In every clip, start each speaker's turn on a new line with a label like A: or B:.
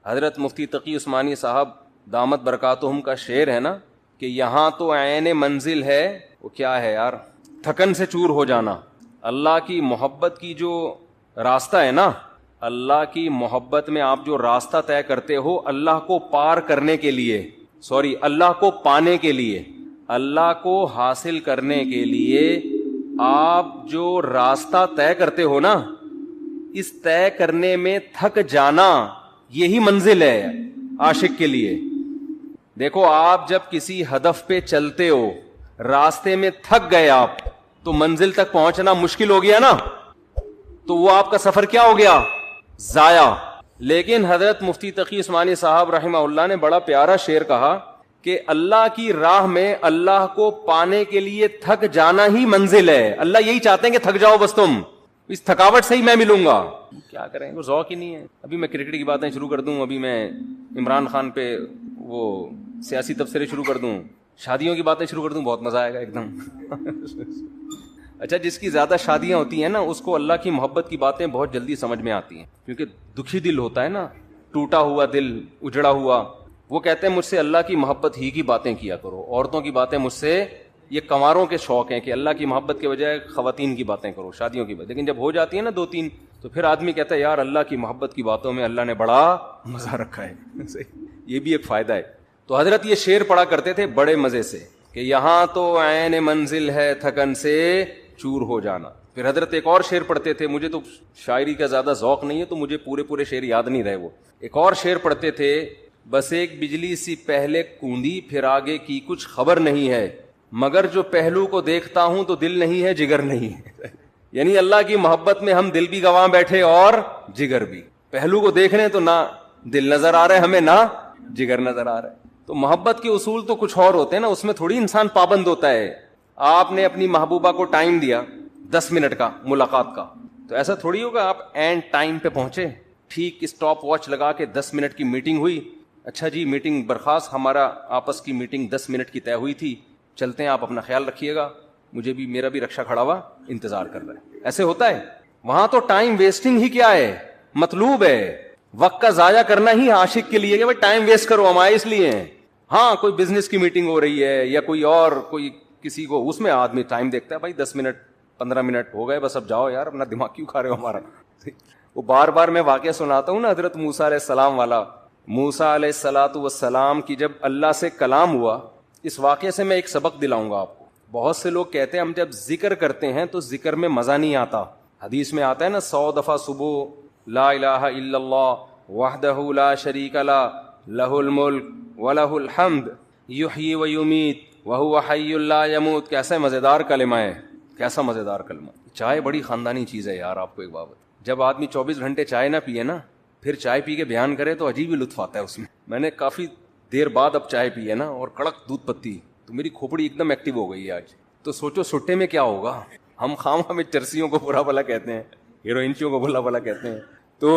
A: حضرت مفتی تقی عثمانی صاحب دامت برکاتہم کا شعر ہے نا کہ یہاں تو عین منزل ہے، وہ کیا ہے یار، تھکن سے چور ہو جانا. اللہ کی محبت کی جو راستہ ہے نا، اللہ کی محبت میں آپ جو راستہ طے کرتے ہو اللہ کو پار کرنے کے لیے، اللہ کو پانے کے لیے، اللہ کو حاصل کرنے کے لیے آپ جو راستہ طے کرتے ہو نا، اس طے کرنے میں تھک جانا یہی منزل ہے عاشق کے لیے. دیکھو آپ جب کسی ہدف پہ چلتے ہو، راستے میں تھک گئے آپ، تو منزل تک پہنچنا مشکل ہو گیا نا، تو وہ آپ کا سفر کیا ہو گیا؟ ضائع. لیکن حضرت مفتی تقی عثمانی صاحب رحمہ اللہ نے بڑا پیارا شعر کہا کہ اللہ کی راہ میں اللہ کو پانے کے لیے تھک جانا ہی منزل ہے. اللہ یہی چاہتے ہیں کہ تھک جاؤ بس، تم اس تھکاوٹ سے ہی میں ملوں گا. کیا کریں، وہ ذوق ہی نہیں ہے. ابھی میں کرکٹ کی باتیں شروع کر دوں، ابھی میں عمران خان پہ وہ سیاسی تبصرے شروع کر دوں، شادیوں کی باتیں شروع کر دوں، بہت مزہ آئے گا ایک دم. اچھا، جس کی زیادہ شادیاں ہوتی ہیں نا، اس کو اللہ کی محبت کی باتیں بہت جلدی سمجھ میں آتی ہیں، کیونکہ دکھی دل ہوتا ہے نا، ٹوٹا ہوا دل، اجڑا ہوا. وہ کہتے ہیں مجھ سے اللہ کی محبت ہی کی باتیں کیا کرو، عورتوں کی باتیں مجھ سے، یہ کنواروں کے شوق ہیں کہ اللہ کی محبت کے بجائے خواتین کی باتیں کرو، شادیوں کی باتیں. لیکن جب ہو جاتی ہیں نا 2-3، تو پھر آدمی کہتا ہے یار اللہ کی محبت کی باتوں میں اللہ نے بڑا مزہ رکھا ہے. یہ بھی ایک فائدہ ہے. تو حضرت یہ شعر پڑھا کرتے تھے بڑے مزے سے کہ یہاں تو عین منزل ہے تھکن سے چور ہو جانا. پھر حضرت ایک اور شعر پڑھتے تھے، مجھے تو شاعری کا زیادہ ذوق نہیں ہے تو مجھے پورے شعر یاد نہیں رہے. وہ ایک اور شعر پڑھتے تھے، بس ایک بجلی سی پہلے کوندی پھر آگے کی کچھ خبر نہیں ہے، مگر جو پہلو کو دیکھتا ہوں تو دل نہیں ہے جگر نہیں ہے. یعنی اللہ کی محبت میں ہم دل بھی گواں بیٹھے اور جگر بھی. پہلو کو دیکھ رہے ہیں تو نہ دل نظر آ رہا ہے ہمیں، نہ جگر نظر آ رہا ہے. تو محبت کے اصول تو کچھ اور ہوتے ہیں نا، اس میں تھوڑی انسان پابند ہوتا ہے. آپ نے اپنی محبوبہ کو ٹائم دیا 10 منٹ کا ملاقات کا، تو ایسا تھوڑی ہوگا آپ اینڈ ٹائم پہ پہنچے. ٹھیک اسٹاپ واچ لگا کے 10 منٹ کی میٹنگ ہوئی، اچھا جی میٹنگ برخاست، ہمارا آپس کی میٹنگ 10 منٹ کی طے ہوئی تھی، چلتے ہیں، آپ اپنا خیال رکھیے گا، مجھے بھی میرا بھی رکشا کھڑا ہوا انتظار کر رہا ہے. ایسے ہوتا ہے. وہاں تو ٹائم ویسٹنگ ہی کیا ہے، مطلوب ہے. وقت کا ضائع کرنا ہی عاشق کے لیے کہ بھائی ٹائم ویسٹ کرو، ہم آئے اس لیے ہیں. ہاں کوئی بزنس کی میٹنگ ہو رہی ہے یا کوئی کسی کو، اس میں آدمی ٹائم دیکھتا ہے، بھائی 10 منٹ 15 منٹ ہو گئے، بس اب جاؤ یار، اپنا دماغ کیوں کھا رہے ہو ہمارا. وہ بار بار میں واقعہ سناتا ہوں نا حضرت موسیٰ علیہ السلام والا. موسیٰ علیہ السلام کی جب اللہ سے کلام ہوا، اس واقعے سے میں ایک سبق دلاؤں گا آپ کو. بہت سے لوگ کہتے ہیں ہم جب ذکر کرتے ہیں تو ذکر میں مزہ نہیں آتا. حدیث میں آتا ہے نا 100 دفعہ صبح لا الہ الا اللہ وحدہ لا شریک لہ لہ الملک ولہ الحمد یحیی و یمیت وہو حی لا یموت. کیسا مزیدار کلمہ ہے، کیسا مزیدار کلمہ. چائے بڑی خاندانی چیز ہے یار. آپ کو ایک بات، جب آدمی 24 گھنٹے چائے نہ پیے نا، پھر چائے پی کے بیان کرے تو عجیب ہی لطف آتا ہے اس میں. میں نے کافی دیر بعد اب چائے پی ہے نا، اور کڑک دودھ پتی، تو میری کھوپڑی ایک دم ایکٹیو ہو گئی ہے آج. تو سوچو سٹے میں کیا ہوگا. ہم خام ہمیں چرسیوں کو برا بلا کہتے ہیں، ہیروئنچیوں کو برا بلا کہتے ہیں. تو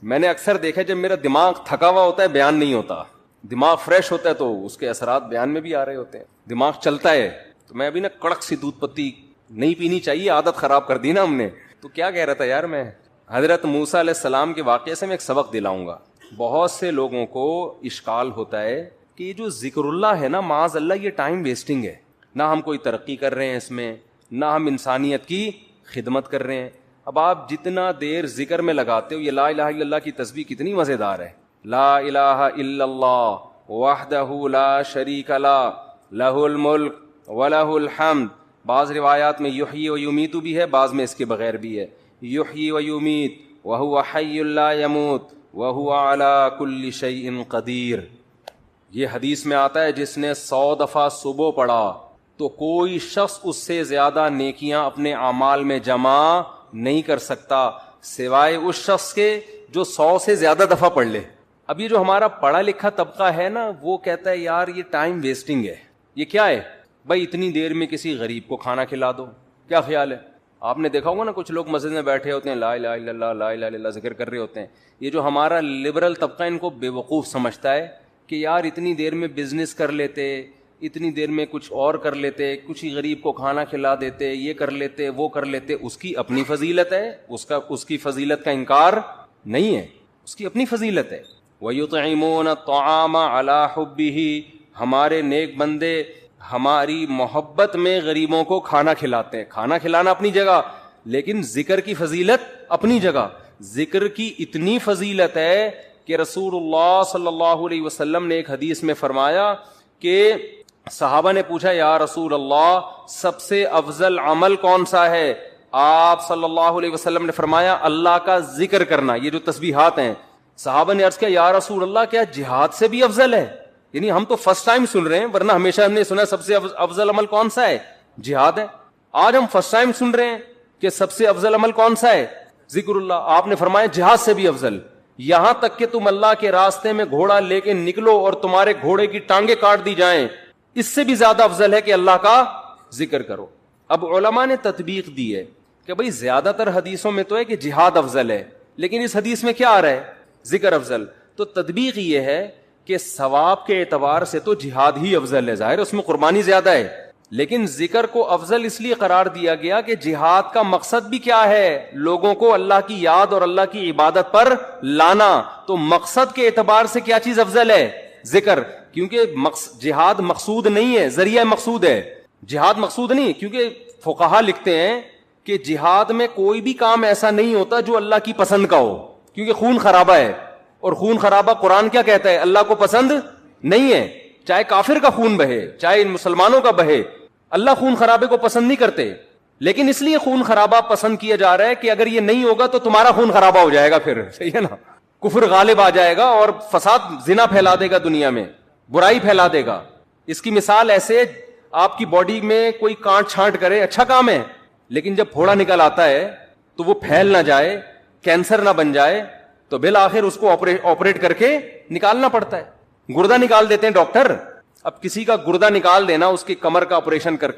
A: میں نے اکثر دیکھا جب میرا دماغ تھکا ہوا ہوتا ہے بیان نہیں ہوتا، دماغ فریش ہوتا ہے تو اس کے اثرات بیان میں بھی آ رہے ہوتے ہیں، دماغ چلتا ہے. تو میں ابھی نا کڑک سی دودھ پتی نہیں پینی چاہیے، عادت خراب کر دی نا ہم نے. تو کیا کہہ رہا تھا یار میں، حضرت موسیٰ علیہ السلام کے واقعے سے میں ایک سبق دلاؤں گا. بہت سے لوگوں کو اشکال ہوتا ہے کہ یہ جو ذکر اللہ ہے نا، معاذ اللہ یہ ٹائم ویسٹنگ ہے. نہ ہم کوئی ترقی کر رہے ہیں اس میں، نہ ہم انسانیت کی خدمت کر رہے ہیں. اب آپ جتنا دیر ذکر میں لگاتے ہو، یہ لا الہ الا اللہ کی تسبیح کتنی مزیدار ہے. لا الہ الا اللہ وحدہ لا شریک لہ لہ الملک ولہ الحمد. بعض روایات میں یحیی و یمیت بھی ہے، بعض میں اس کے بغیر بھی ہے. یحیی و یمیت وہو حی لا یموت وہو علی کل شیء قدیر. یہ حدیث میں آتا ہے جس نے 100 دفعہ صبح پڑھا تو کوئی شخص اس سے زیادہ نیکیاں اپنے اعمال میں جمع نہیں کر سکتا سوائے اس شخص کے جو 100 سے زیادہ دفعہ پڑھ لے. اب یہ جو ہمارا پڑھا لکھا طبقہ ہے نا، وہ کہتا ہے یار یہ ٹائم ویسٹنگ ہے. یہ کیا ہے بھائی، اتنی دیر میں کسی غریب کو کھانا کھلا دو. کیا خیال ہے؟ آپ نے دیکھا ہوگا نا کچھ لوگ مسجد میں بیٹھے ہوتے ہیں، لا الہ الا اللہ لا الہ الا اللہ ذکر کر رہے ہوتے ہیں. یہ جو ہمارا لبرل طبقہ ان کو بے وقوف سمجھتا ہے کہ یار اتنی دیر میں بزنس کر لیتے، اتنی دیر میں کچھ اور کر لیتے، کچھ ہی غریب کو کھانا کھلا دیتے، یہ کر لیتے وہ کر لیتے. اس کی اپنی فضیلت ہے، اس کی فضیلت کا انکار نہیں ہے، اس کی اپنی فضیلت ہے. وَيُطْعِمُونَ الطَّعَامَ عَلَى حُبِّهِ، ہمارے نیک بندے ہماری محبت میں غریبوں کو کھانا کھلاتے ہیں. کھانا کھلانا اپنی جگہ، لیکن ذکر کی فضیلت اپنی جگہ. ذکر کی اتنی فضیلت ہے کہ رسول اللہ صلی اللہ علیہ وسلم نے ایک حدیث میں فرمایا کہ صحابہ نے پوچھا یا رسول اللہ سب سے افضل عمل کون سا ہے؟ آپ صلی اللہ علیہ وسلم نے فرمایا اللہ کا ذکر کرنا، یہ جو تسبیحات ہیں. صحابہ نے عرض کیا یا رسول اللہ کیا جہاد سے بھی افضل ہے؟ یعنی ہم تو فرسٹ ٹائم سن رہے ہیں، ورنہ ہمیشہ ہم نے سنا سب سے افضل عمل کون سا ہے؟ جہاد ہے. آج ہم فرسٹ ٹائم سن رہے ہیں کہ سب سے افضل عمل کون سا ہے؟ ذکر اللہ. آپ نے فرمایا جہاد سے بھی افضل. یہاں تک کہ تم اللہ کے راستے میں گھوڑا لے کے نکلو اور تمہارے گھوڑے کی ٹانگیں کاٹ دی جائیں، اس سے بھی زیادہ افضل ہے کہ اللہ کا ذکر کرو. اب علماء نے تطبیق دی ہے کہ بھئی زیادہ تر حدیثوں میں تو ہے کہ جہاد افضل ہے، لیکن اس حدیث میں کیا آ رہا ہے؟ ذکر افضل. تو تطبیق یہ ہے کہ ثواب کے اعتبار سے تو جہاد ہی افضل ہے، ظاہر اس میں قربانی زیادہ ہے، لیکن ذکر کو افضل اس لیے قرار دیا گیا کہ جہاد کا مقصد بھی کیا ہے؟ لوگوں کو اللہ کی یاد اور اللہ کی عبادت پر لانا. تو مقصد کے اعتبار سے کیا چیز افضل ہے؟ ذکر. کیونکہ جہاد مقصود نہیں ہے، ذریعہ مقصود ہے. جہاد مقصود نہیں، کیونکہ فقہا لکھتے ہیں کہ جہاد میں کوئی بھی کام ایسا نہیں ہوتا جو اللہ کی پسند کا ہو، کیونکہ خون خرابہ ہے، اور خون خرابہ قرآن کیا کہتا ہے؟ اللہ کو پسند نہیں ہے. چاہے کافر کا خون بہے، چاہے مسلمانوں کا بہے، اللہ خون خرابے کو پسند نہیں کرتے. لیکن اس لیے خون خرابہ پسند کیا جا رہا ہے کہ اگر یہ نہیں ہوگا تو تمہارا خون خرابہ ہو جائے گا، پھر صحیح ہے نا، کفر غالب آ جائے گا اور فساد، زنا پھیلا دے گا، دنیا میں برائی پھیلا دے گا. اس کی مثال ایسے آپ کی باڈی میں کوئی کانٹ چھانٹ کرے، اچھا کام ہے، لیکن جب پھوڑا نکل آتا ہے تو وہ پھیل نہ جائے، کینسر نہ بن جائے، تو بالآخر اس کو آپریٹ کر کے نکالنا پڑتا ہے. گردہ نکال دیتے ہیں ڈاکٹر. اب کسی کا گردہ نکال دینا، اس کی کمر کا آپریشن کر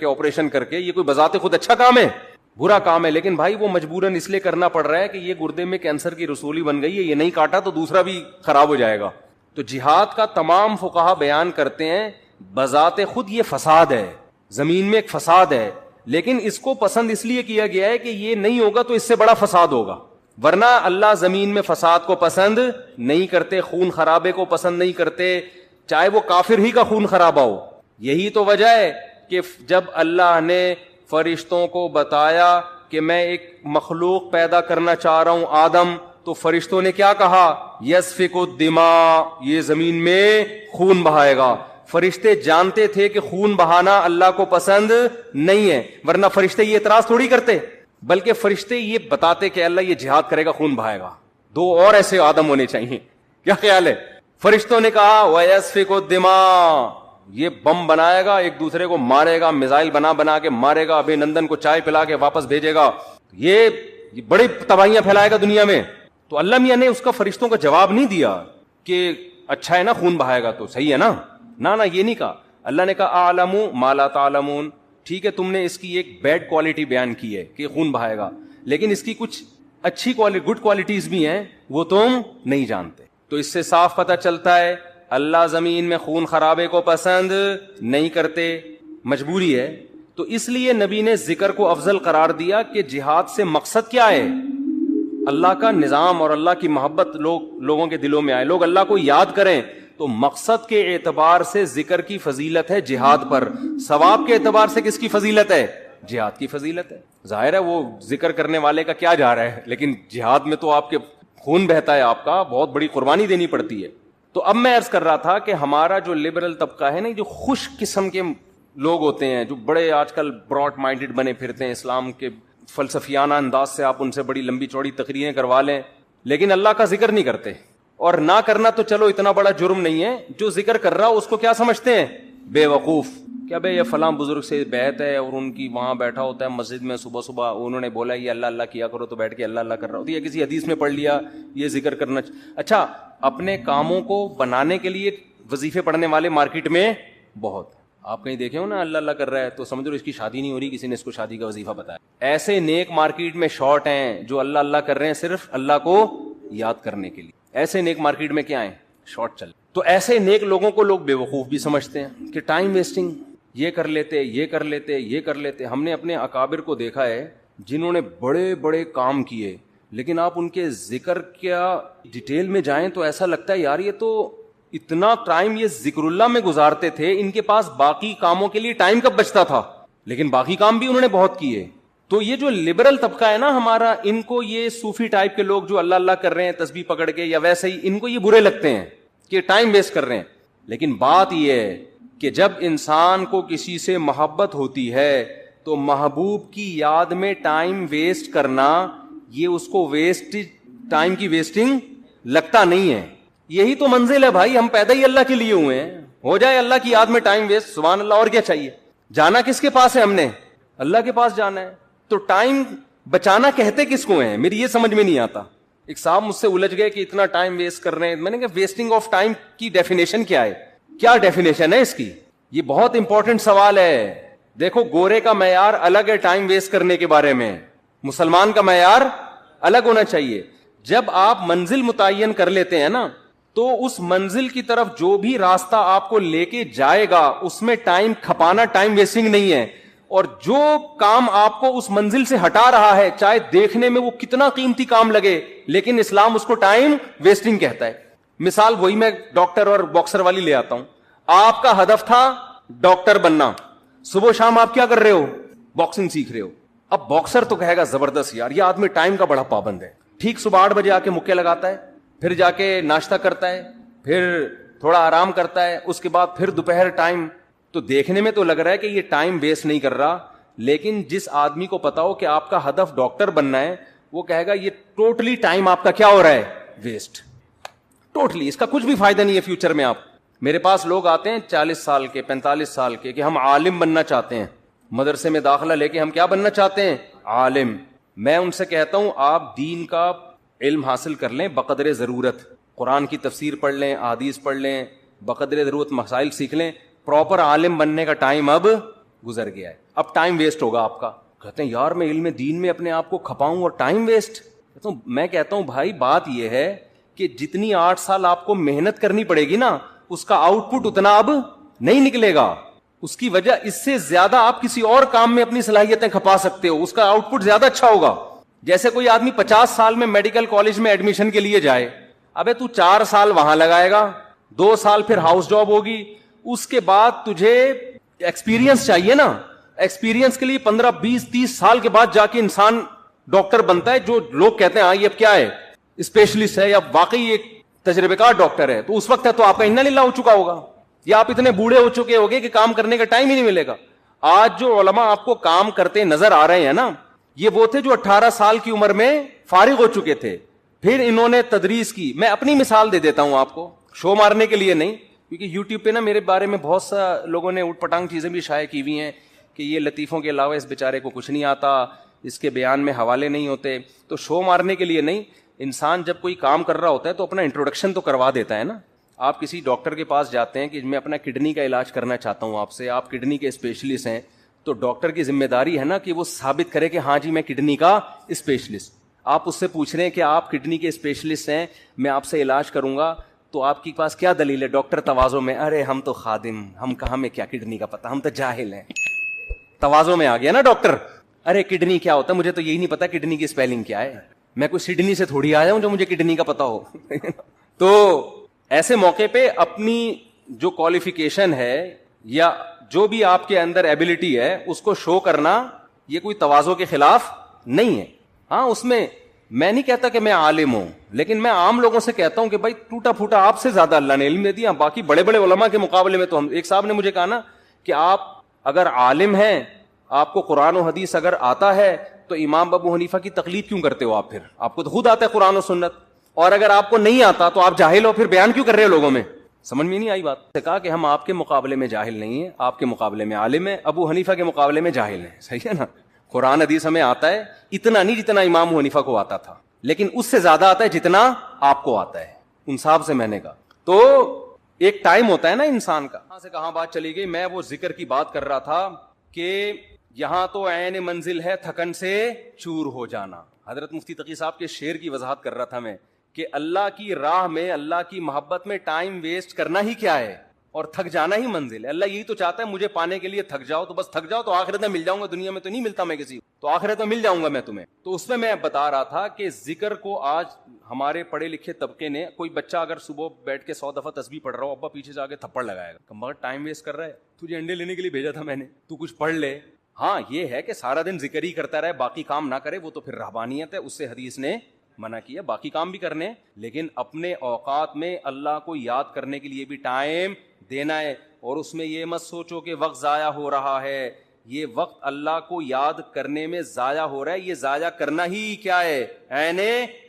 A: کے یہ کوئی بذات خود اچھا کام ہے؟ برا کام ہے. لیکن بھائی وہ مجبوراً اس لیے کرنا پڑ رہا ہے کہ یہ گردے میں کینسر کی رسولی بن گئی ہے، یہ نہیں کاٹا تو دوسرا بھی خراب ہو جائے گا. تو جہاد کا تمام فقہا بیان کرتے ہیں بذات خود یہ فساد ہے، زمین میں ایک فساد ہے، لیکن اس کو پسند اس لیے کیا گیا ہے کہ یہ نہیں ہوگا تو اس سے بڑا فساد ہوگا. ورنہ اللہ زمین میں فساد کو پسند نہیں کرتے، خون خرابے کو پسند نہیں کرتے، چاہے وہ کافر ہی کا خون خرابہ ہو. یہی تو وجہ ہے کہ جب اللہ نے فرشتوں کو بتایا کہ میں ایک مخلوق پیدا کرنا چاہ رہا ہوں آدم، تو فرشتوں نے کیا کہا؟ یسفک الدماء، یہ زمین میں خون بہائے گا. فرشتے جانتے تھے کہ خون بہانا اللہ کو پسند نہیں ہے، ورنہ فرشتے یہ اعتراض تھوڑی کرتے، بلکہ فرشتے یہ بتاتے کہ اللہ یہ جہاد کرے گا، خون بہائے گا. دو اور ایسے آدم ہونے چاہیے. کیا خیال ہے؟ فرشتوں نے کہا وَيَسْفِكُ الدِّمَاء، یہ بم بنائے گا، ایک دوسرے کو مارے گا، میزائل بنا کے مارے گا، ابھی نندن کو چائے پلا کے واپس بھیجے گا، یہ بڑی تباہیاں پھیلائے گا دنیا میں. تو اللہ میاں نے اس کا فرشتوں کا جواب نہیں دیا کہ اچھا ہے نا خون بہائے گا تو صحیح ہے نا، نہ یہ نہیں کہا. اللہ نے کہا اعلم ما لا تعلمون، ٹھیک ہے تم نے اس کی ایک بیڈ کوالٹی بیان کی ہے کہ خون بہائے گا، لیکن اس کی کچھ اچھی گڈ کوالٹیز بھی ہیں وہ تم نہیں جانتے. تو اس سے صاف پتہ چلتا ہے اللہ زمین میں خون خرابے کو پسند نہیں کرتے، مجبوری ہے. تو اس لیے نبی نے ذکر کو افضل قرار دیا کہ جہاد سے مقصد کیا ہے؟ اللہ کا نظام اور اللہ کی محبت لوگوں کے دلوں میں آئے، لوگ اللہ کو یاد کریں. تو مقصد کے اعتبار سے ذکر کی فضیلت ہے جہاد پر، ثواب کے اعتبار سے کس کی فضیلت ہے؟ جہاد کی فضیلت ہے. ظاہر ہے وہ ذکر کرنے والے کا کیا جا رہا ہے، لیکن جہاد میں تو آپ کے خون بہتا ہے، آپ کا بہت بڑی قربانی دینی پڑتی ہے. تو اب میں عرض کر رہا تھا کہ ہمارا جو لبرل طبقہ ہے نا، جو خوش قسم کے لوگ ہوتے ہیں، جو بڑے آج کل براڈ مائنڈڈ بنے پھرتے ہیں، اسلام کے فلسفیانہ انداز سے آپ ان سے بڑی لمبی چوڑی تقریریں کروا لیں، لیکن اللہ کا ذکر نہیں کرتے. اور نہ کرنا تو چلو اتنا بڑا جرم نہیں ہے، جو ذکر کر رہا اس کو کیا سمجھتے ہیں؟ بے وقوف. کیا بھائی یہ فلاں بزرگ سے بیعت ہے اور ان کی وہاں بیٹھا ہوتا ہے مسجد میں، صبح صبح انہوں نے بولا یہ اللہ اللہ کیا کرو تو بیٹھ کے اللہ اللہ کر رہا ہوتا ہے، یا کسی حدیث میں پڑھ لیا یہ ذکر کرنا. اچھا، اپنے کاموں کو بنانے کے لیے وظیفے پڑھنے والے مارکیٹ میں بہت. آپ کہیں دیکھے ہو نا اللہ اللہ کر رہا ہے تو سمجھ لو اس کی شادی نہیں ہو رہی، کسی نے اس کو شادی کا وظیفہ بتایا. ایسے نیک مارکیٹ میں شارٹ ہیں جو اللہ اللہ کر رہے ہیں صرف اللہ کو یاد کرنے کے لیے. ایسے نیک مارکیٹ میں کیا ہیں؟ شارٹ چل. تو ایسے نیک لوگوں کو لوگ بے وقوف بھی سمجھتے ہیں کہ ٹائم ویسٹنگ، یہ کر لیتے یہ کر لیتے یہ کر لیتے. ہم نے اپنے اکابر کو دیکھا ہے جنہوں نے بڑے بڑے کام کیے لیکن آپ ان کے ذکر کیا ڈیٹیل میں جائیں تو ایسا لگتا ہے یار یہ تو اتنا ٹائم یہ ذکر اللہ میں گزارتے تھے, ان کے پاس باقی کاموں کے لیے ٹائم کب بچتا تھا, لیکن باقی کام بھی انہوں نے بہت کیے. تو یہ جو لبرل طبقہ ہے نا ہمارا, ان کو یہ صوفی ٹائپ کے لوگ جو اللہ اللہ کر رہے ہیں تسبیح پکڑ کے یا ویسے ہی, ان کو یہ برے لگتے ہیں کہ ٹائم ویسٹ کر رہے ہیں. لیکن بات یہ ہے کہ جب انسان کو کسی سے محبت ہوتی ہے تو محبوب کی یاد میں ٹائم ویسٹ کرنا یہ اس کو ویسٹ ٹائم کی ویسٹنگ لگتا نہیں ہے. یہی تو منزل ہے بھائی, ہم پیدا ہی اللہ کے لیے ہوئے ہیں, ہو جائے اللہ کی یاد میں ٹائم ویسٹ, سبحان اللہ, اور کیا چاہیے. جانا کس کے پاس ہے, ہم نے اللہ کے پاس جانا ہے. تو ٹائم بچانا کہتے کس کو ہیں, میری یہ سمجھ میں نہیں آتا. ایک صاحب مجھ سے الجھ گئے کہ اتنا ٹائم ویسٹ کر رہے ہیں. میں نے کہا ویسٹنگ آف ٹائم کی ڈیفینیشن کیا ہے, کیا ڈیفینیشن ہے اس کی, یہ بہت امپورٹنٹ سوال ہے. دیکھو گورے کا معیار الگ ہے ٹائم ویسٹ کرنے کے بارے میں, مسلمان کا معیار الگ ہونا چاہیے. جب آپ منزل متعین کر لیتے ہیں نا تو اس منزل کی طرف جو بھی راستہ آپ کو لے کے جائے گا اس میں ٹائم کھپانا ٹائم ویسٹنگ نہیں ہے. اور جو کام آپ کو اس منزل سے ہٹا رہا ہے چاہے دیکھنے میں وہ کتنا قیمتی کام لگے, لیکن اسلام اس کو ٹائم ویسٹنگ کہتا ہے. مثال وہی میں ڈاکٹر اور باکسر والی لے آتا ہوں. آپ کا ہدف تھا ڈاکٹر بننا, صبح شام آپ کیا کر رہے ہو, باکسنگ سیکھ رہے ہو. اب باکسر تو کہے گا زبردست یار یہ آدمی ٹائم کا بڑا پابند ہے, ٹھیک صبح 8 بجے آ کے مکے لگاتا ہے, پھر جا کے ناشتہ کرتا ہے, پھر تھوڑا آرام کرتا ہے, اس کے بعد پھر دوپہر ٹائم. تو دیکھنے میں تو لگ رہا ہے کہ یہ ٹائم ویسٹ نہیں کر رہا, لیکن جس آدمی کو پتا ہو کہ آپ کا ہدف ڈاکٹر بننا ہے وہ کہے گا یہ ٹوٹلی ٹائم آپ کا کیا ہو رہا ہے, ویسٹ, ٹوٹلی, اس کا کچھ بھی فائدہ نہیں ہے فیوچر میں. آپ میرے پاس لوگ آتے ہیں 40 سال کے 45 سال کے کہ ہم عالم بننا چاہتے ہیں, مدرسے میں داخلہ لے کے ہم کیا بننا چاہتے ہیں, عالم. میں ان سے کہتا ہوں آپ دین کا علم حاصل کر لیں بقدر ضرورت, قرآن کی تفسیر پڑھ لیں, احادیث پڑھ لیں, بقدر ضرورت مسائل سیکھ لیں. پراپر عالم بننے کا ٹائم اب گزر گیا ہے, اب ٹائم ویسٹ ہوگا آپ کا. کہتے ہیں یار میں علم دین میں اپنے آپ کو کھپاؤں اور ٹائم ویسٹ. میں کہتا ہوں بھائی بات یہ ہے کہ جتنی 8 سال آپ کو محنت کرنی پڑے گی نا اس کا آؤٹ پٹ اتنا اب نہیں نکلے گا. اس کی وجہ اس سے زیادہ آپ کسی اور کام میں اپنی صلاحیتیں کھپا سکتے ہو, اس کا آؤٹ پٹ زیادہ اچھا ہوگا. جیسے کوئی آدمی 50 سال میں میڈیکل کالج میں ایڈمیشن کے لیے جائے, ابے تو 4 سال وہاں لگائے گا, 2 سال پھر ہاؤس جاب ہوگی, اس کے بعد تجھے ایکسپیرینس چاہیے نا. ایکسپیرینس کے لیے 15 20 30 سال کے بعد جا کے انسان ڈاکٹر بنتا ہے, جو لوگ کہتے ہیں ہاں یہ اب کیا ہے, اسپیشلسٹ ہے یا واقعی ایک تجربے کار ڈاکٹر ہے. تو اس وقت ہے تو آپ کا انا للہ ہو چکا ہوگا, یا آپ اتنے بوڑھے ہو چکے ہوگے کہ کام کرنے کا ٹائم ہی نہیں ملے گا. آج جو علماء آپ کو کام کرتے نظر آ رہے ہیں نا یہ وہ تھے جو 18 سال کی عمر میں فارغ ہو چکے تھے, پھر انہوں نے تدریس کی. میں اپنی مثال دے دیتا ہوں آپ کو, شو مارنے کے لیے نہیں, کیونکہ یوٹیوب پہ نا میرے بارے میں بہت سا لوگوں نے اوٹ پٹانگ چیزیں بھی شائع کی ہوئی ہیں کہ یہ لطیفوں کے علاوہ اس بیچارے کو کچھ نہیں آتا, اس کے بیان میں حوالے نہیں ہوتے. تو شو مارنے کے لیے نہیں, انسان جب کوئی کام کر رہا ہوتا ہے تو اپنا انٹروڈکشن تو کروا دیتا ہے نا. آپ کسی ڈاکٹر کے پاس جاتے ہیں کہ میں اپنا کڈنی کا علاج کرنا چاہتا ہوں آپ سے, آپ کڈنی کے اسپیشلسٹ ہیں, تو ڈاکٹر کی ذمہ داری ہے نا کہ وہ ثابت کرے کہ ہاں جی میں کڈنی کا اسپیشلسٹ. آپ اس سے پوچھ رہے ہیں کہ آپ کڈنی کے اسپیشلسٹ ہیں, میں آپ سے علاج کروں گا, تو آپ کے پاس کیا دلیل ہے؟ ڈاکٹر تواضع میں, ارے ہم تو خادم, ہم کہاں میں کیا کڈنی کا پتہ, ہم تو جاہل ہیں. تواضع میں آ گیا نا ڈاکٹر, ارے کڈنی کیا ہوتا ہے مجھے تو یہی نہیں پتا کڈنی کی اسپیلنگ کیا ہے, میں کوئی سڈنی سے تھوڑی آیا ہوں جو مجھے کڈنی کا پتا ہو. تو ایسے موقع پہ اپنی جو کوالیفیکیشن ہے یا جو بھی آپ کے اندر ایبلٹی ہے اس کو شو کرنا یہ کوئی تواضع کے خلاف نہیں ہے. ہاں اس میں میں نہیں کہتا کہ میں عالم ہوں, لیکن میں عام لوگوں سے کہتا ہوں کہ بھائی ٹوٹا پھوٹا آپ سے زیادہ اللہ نے علم دے دیا, باقی بڑے بڑے علماء کے مقابلے میں تو ہم. ایک صاحب نے مجھے کہا نا کہ آپ اگر عالم ہیں, آپ کو قرآن و حدیث اگر آتا ہے تو امام ابو حنیفہ کی تقلید کیوں کرتے ہو آپ؟ پھر آپ کو تو خود آتا ہے قرآن و سنت, اور اگر آپ کو نہیں آتا تو آپ جاہل ہو, پھر بیان کیوں کر رہے ہو لوگوں میں؟ سمجھ میں نہیں آئی بات. سے کہا کہ ہم آپ کے مقابلے میں جاہل نہیں ہیں, آپ کے مقابلے میں عالم ہیں, ابو حنیفہ کے مقابلے میں جاہل ہیں. صحیح ہے نا, قرآن حدیث ہمیں آتا ہے اتنا نہیں جتنا امام ابو حنیفہ کو آتا تھا, لیکن اس سے زیادہ آتا ہے جتنا آپ کو آتا ہے. ان صاحب سے میں نے کہا تو ایک ٹائم ہوتا ہے نا انسان کا. کہاں سے کہاں بات چلی گئی, میں وہ ذکر کی بات کر رہا تھا کہ یہاں تو عین منزل ہے تھکن سے چور ہو جانا. حضرت مفتی تقی صاحب کے شعر کی وضاحت کر رہا تھا میں کہ اللہ کی راہ میں, اللہ کی محبت میں ٹائم ویسٹ کرنا ہی کیا ہے, اور تھک جانا ہی منزل ہے. اللہ یہی تو چاہتا ہے مجھے پانے کے لیے تھک جاؤ, تو بس تھک جاؤ تو آخرت میں مل جاؤں گا, دنیا میں تو نہیں ملتا میں کسی کو, تو آخرت میں مل جاؤں گا میں تمہیں. تو اس میں بتا رہا تھا کہ ذکر کو آج ہمارے پڑھے لکھے طبقے نے, کوئی بچہ اگر صبح بیٹھ کے 100 دفعہ تسبیح پڑھ رہا ہو, ابا پیچھے سے آ کے تھپڑ لگائے گا, مگر ٹائم ویسٹ کر رہا ہے, تجھے انڈے لینے کے لیے بھیجا تھا میں نے, تو کچھ پڑھ لے. ہاں یہ ہے کہ سارا دن ذکر ہی کرتا رہے, باقی کام نہ کرے, وہ تو پھر رہبانیت ہے, اس سے حدیث نے منع کیا. باقی کام بھی کرنے, لیکن اپنے اوقات میں اللہ کو یاد کرنے کے لیے بھی ٹائم دینا ہے. اور اس میں یہ مت سوچو کہ وقت ضائع ہو رہا ہے, یہ وقت اللہ کو یاد کرنے میں ضائع ہو رہا ہے. یہ ضائع کرنا ہی کیا ہے, عین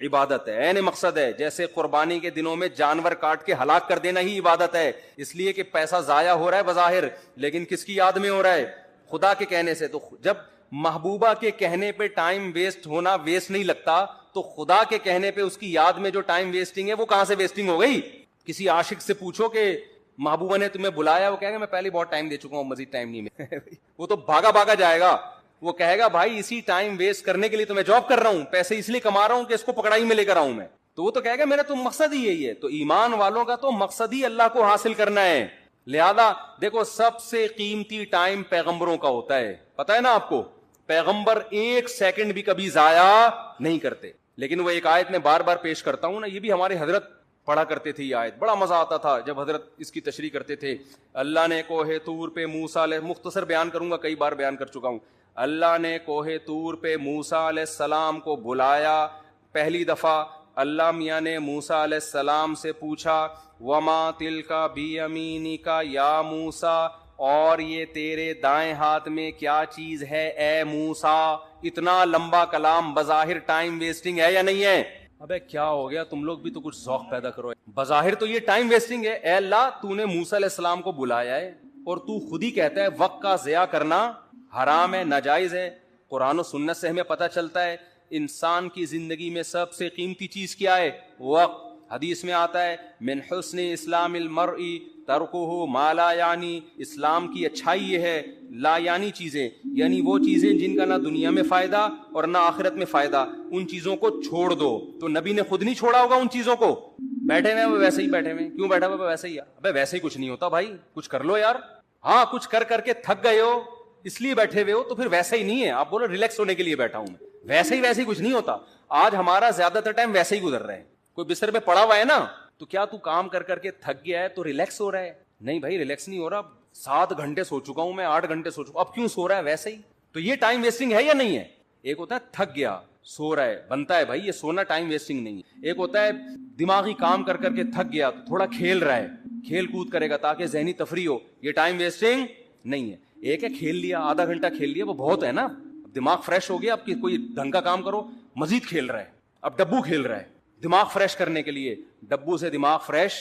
A: عبادت ہے, عین مقصد ہے. جیسے قربانی کے دنوں میں جانور کاٹ کے ہلاک کر دینا ہی عبادت ہے, اس لیے کہ پیسہ ضائع ہو رہا ہے بظاہر, لیکن کس کی یاد میں ہو رہا ہے, خدا کے کہنے سے. تو جب محبوبہ کے کہنے پہ ٹائم ویسٹ ہونا ویسٹ نہیں لگتا, تو خدا کے کہنے پہ اس کی یاد میں جو ٹائم ویسٹنگ ہے وہ کہاں سے ویسٹنگ ہو گئی. کسی عاشق سے پوچھو کہ محبوبہ نے تمہیں بلایا, وہ کہے گا میں پہلے بہت ٹائم دے چکا ہوں, مزید ٹائم نہیں میں وہ تو بھاگا بھاگا جائے گا. وہ کہے گا بھائی اسی ٹائم ویسٹ کرنے کے لیے تو میں جاب کر رہا ہوں, پیسے اس لیے کما رہا ہوں کہ اس کو پکڑائی میں لے کر آؤں میں. تو وہ تو کہے گا میرا تو مقصد ہی یہی ہے. تو ایمان والوں کا تو مقصد ہی اللہ کو حاصل کرنا ہے. لہذا دیکھو سب سے قیمتی ٹائم پیغمبروں کا ہوتا ہے, پتہ ہے نا آپ کو, پیغمبر ایک سیکنڈ بھی کبھی ضائع نہیں کرتے. لیکن وہ ایک آیت میں بار بار پیش کرتا ہوں نا, یہ بھی ہمارے حضرت پڑھا کرتے تھے, یہ آیت بڑا مزہ آتا تھا جب حضرت اس کی تشریح کرتے تھے. اللہ نے کوہ طور پہ موسیٰ علیہ, مختصر بیان کروں گا, کئی بار بیان کر چکا ہوں. اللہ نے کوہ طور پہ موسیٰ علیہ السلام کو بلایا پہلی دفعہ. اللہ میاں نے موسیٰ علیہ السلام سے پوچھا وما تلک بیمینک یا موسیٰ, اور یہ تیرے دائیں ہاتھ میں کیا چیز ہے اے موسیٰ. اتنا لمبا کلام بظاہر ٹائم ویسٹنگ ہے یا نہیں ہے؟ ابے کیا ہو گیا, تم لوگ بھی تو کچھ ذوق پیدا کرو. بظاہر تو یہ ٹائم ویسٹنگ ہے. اے اللہ تو نے موسیٰ علیہ السلام کو بلایا ہے اور تو خود ہی کہتا ہے وقت کا ضیاع کرنا حرام ہے, ناجائز ہے. قرآن و سنت سے ہمیں پتہ چلتا ہے انسان کی زندگی میں سب سے قیمتی چیز کیا ہے, وقت. حدیث میں آتا ہے من حسن اسلام المرء ترکہ ما لا یعنی, اسلام کی اچھائی یہ ہے لا یعنی چیزیں, یعنی وہ چیزیں جن کا نہ دنیا میں فائدہ اور نہ آخرت میں فائدہ, ان چیزوں کو چھوڑ دو. تو نبی نے خود نہیں چھوڑا ہوگا ان چیزوں کو, بیٹھے ہوئے ویسے ہی بیٹھے ہوئے, کیوں بیٹھا ہوا ویسے ہی, ابے ویسے ہی کچھ نہیں ہوتا بھائی, کچھ کر لو یار. ہاں کچھ کر کر کے تھک گئے ہو اس لیے بیٹھے ہوئے ہو, تو پھر ویسا ہی نہیں ہے. آپ بولو ریلیکس ہونے کے لیے بیٹھا ہوں میں, ویسے ہی کچھ نہیں ہوتا. آج ہمارا زیادہ تر ٹائم ویسے ہی گزر رہا ہے. کوئی بستر پہ پڑا ہوا ہے نا, تو کیا تو کام کر کر کے تھک گیا ہے تو ریلیکس ہو رہا ہے؟ نہیں بھائی ریلیکس نہیں ہو رہا. 7 گھنٹے سو چکا ہوں میں, 8 گھنٹے سو چکا, اب کیوں سو رہا ہے ویسے ہی. تو یہ ٹائم ویسٹنگ ہے یا نہیں ہے؟ ایک ہوتا ہے تھک گیا سو رہا ہے, بنتا ہے بھائی, یہ سونا ٹائم ویسٹنگ نہیں ہے. ایک ہوتا ہے دماغی کام کر کر کے تھک گیا تو تھوڑا کھیل رہا ہے, کھیل کود کرے گا تاکہ ذہنی تفریح ہو, یہ ٹائم ویسٹنگ نہیں ہے. ایک ہے کھیل لیا, آدھا گھنٹہ کھیل لیا, وہ بہت ہے نا, دماغ فریش ہو گیا, اب کوئی ڈھنگ کا کام کرو, مزید کھیل رہا ہے, اب ڈبو کھیل رہا ہے دماغ فریش کرنے کے لیے. ڈبو سے دماغ فریش,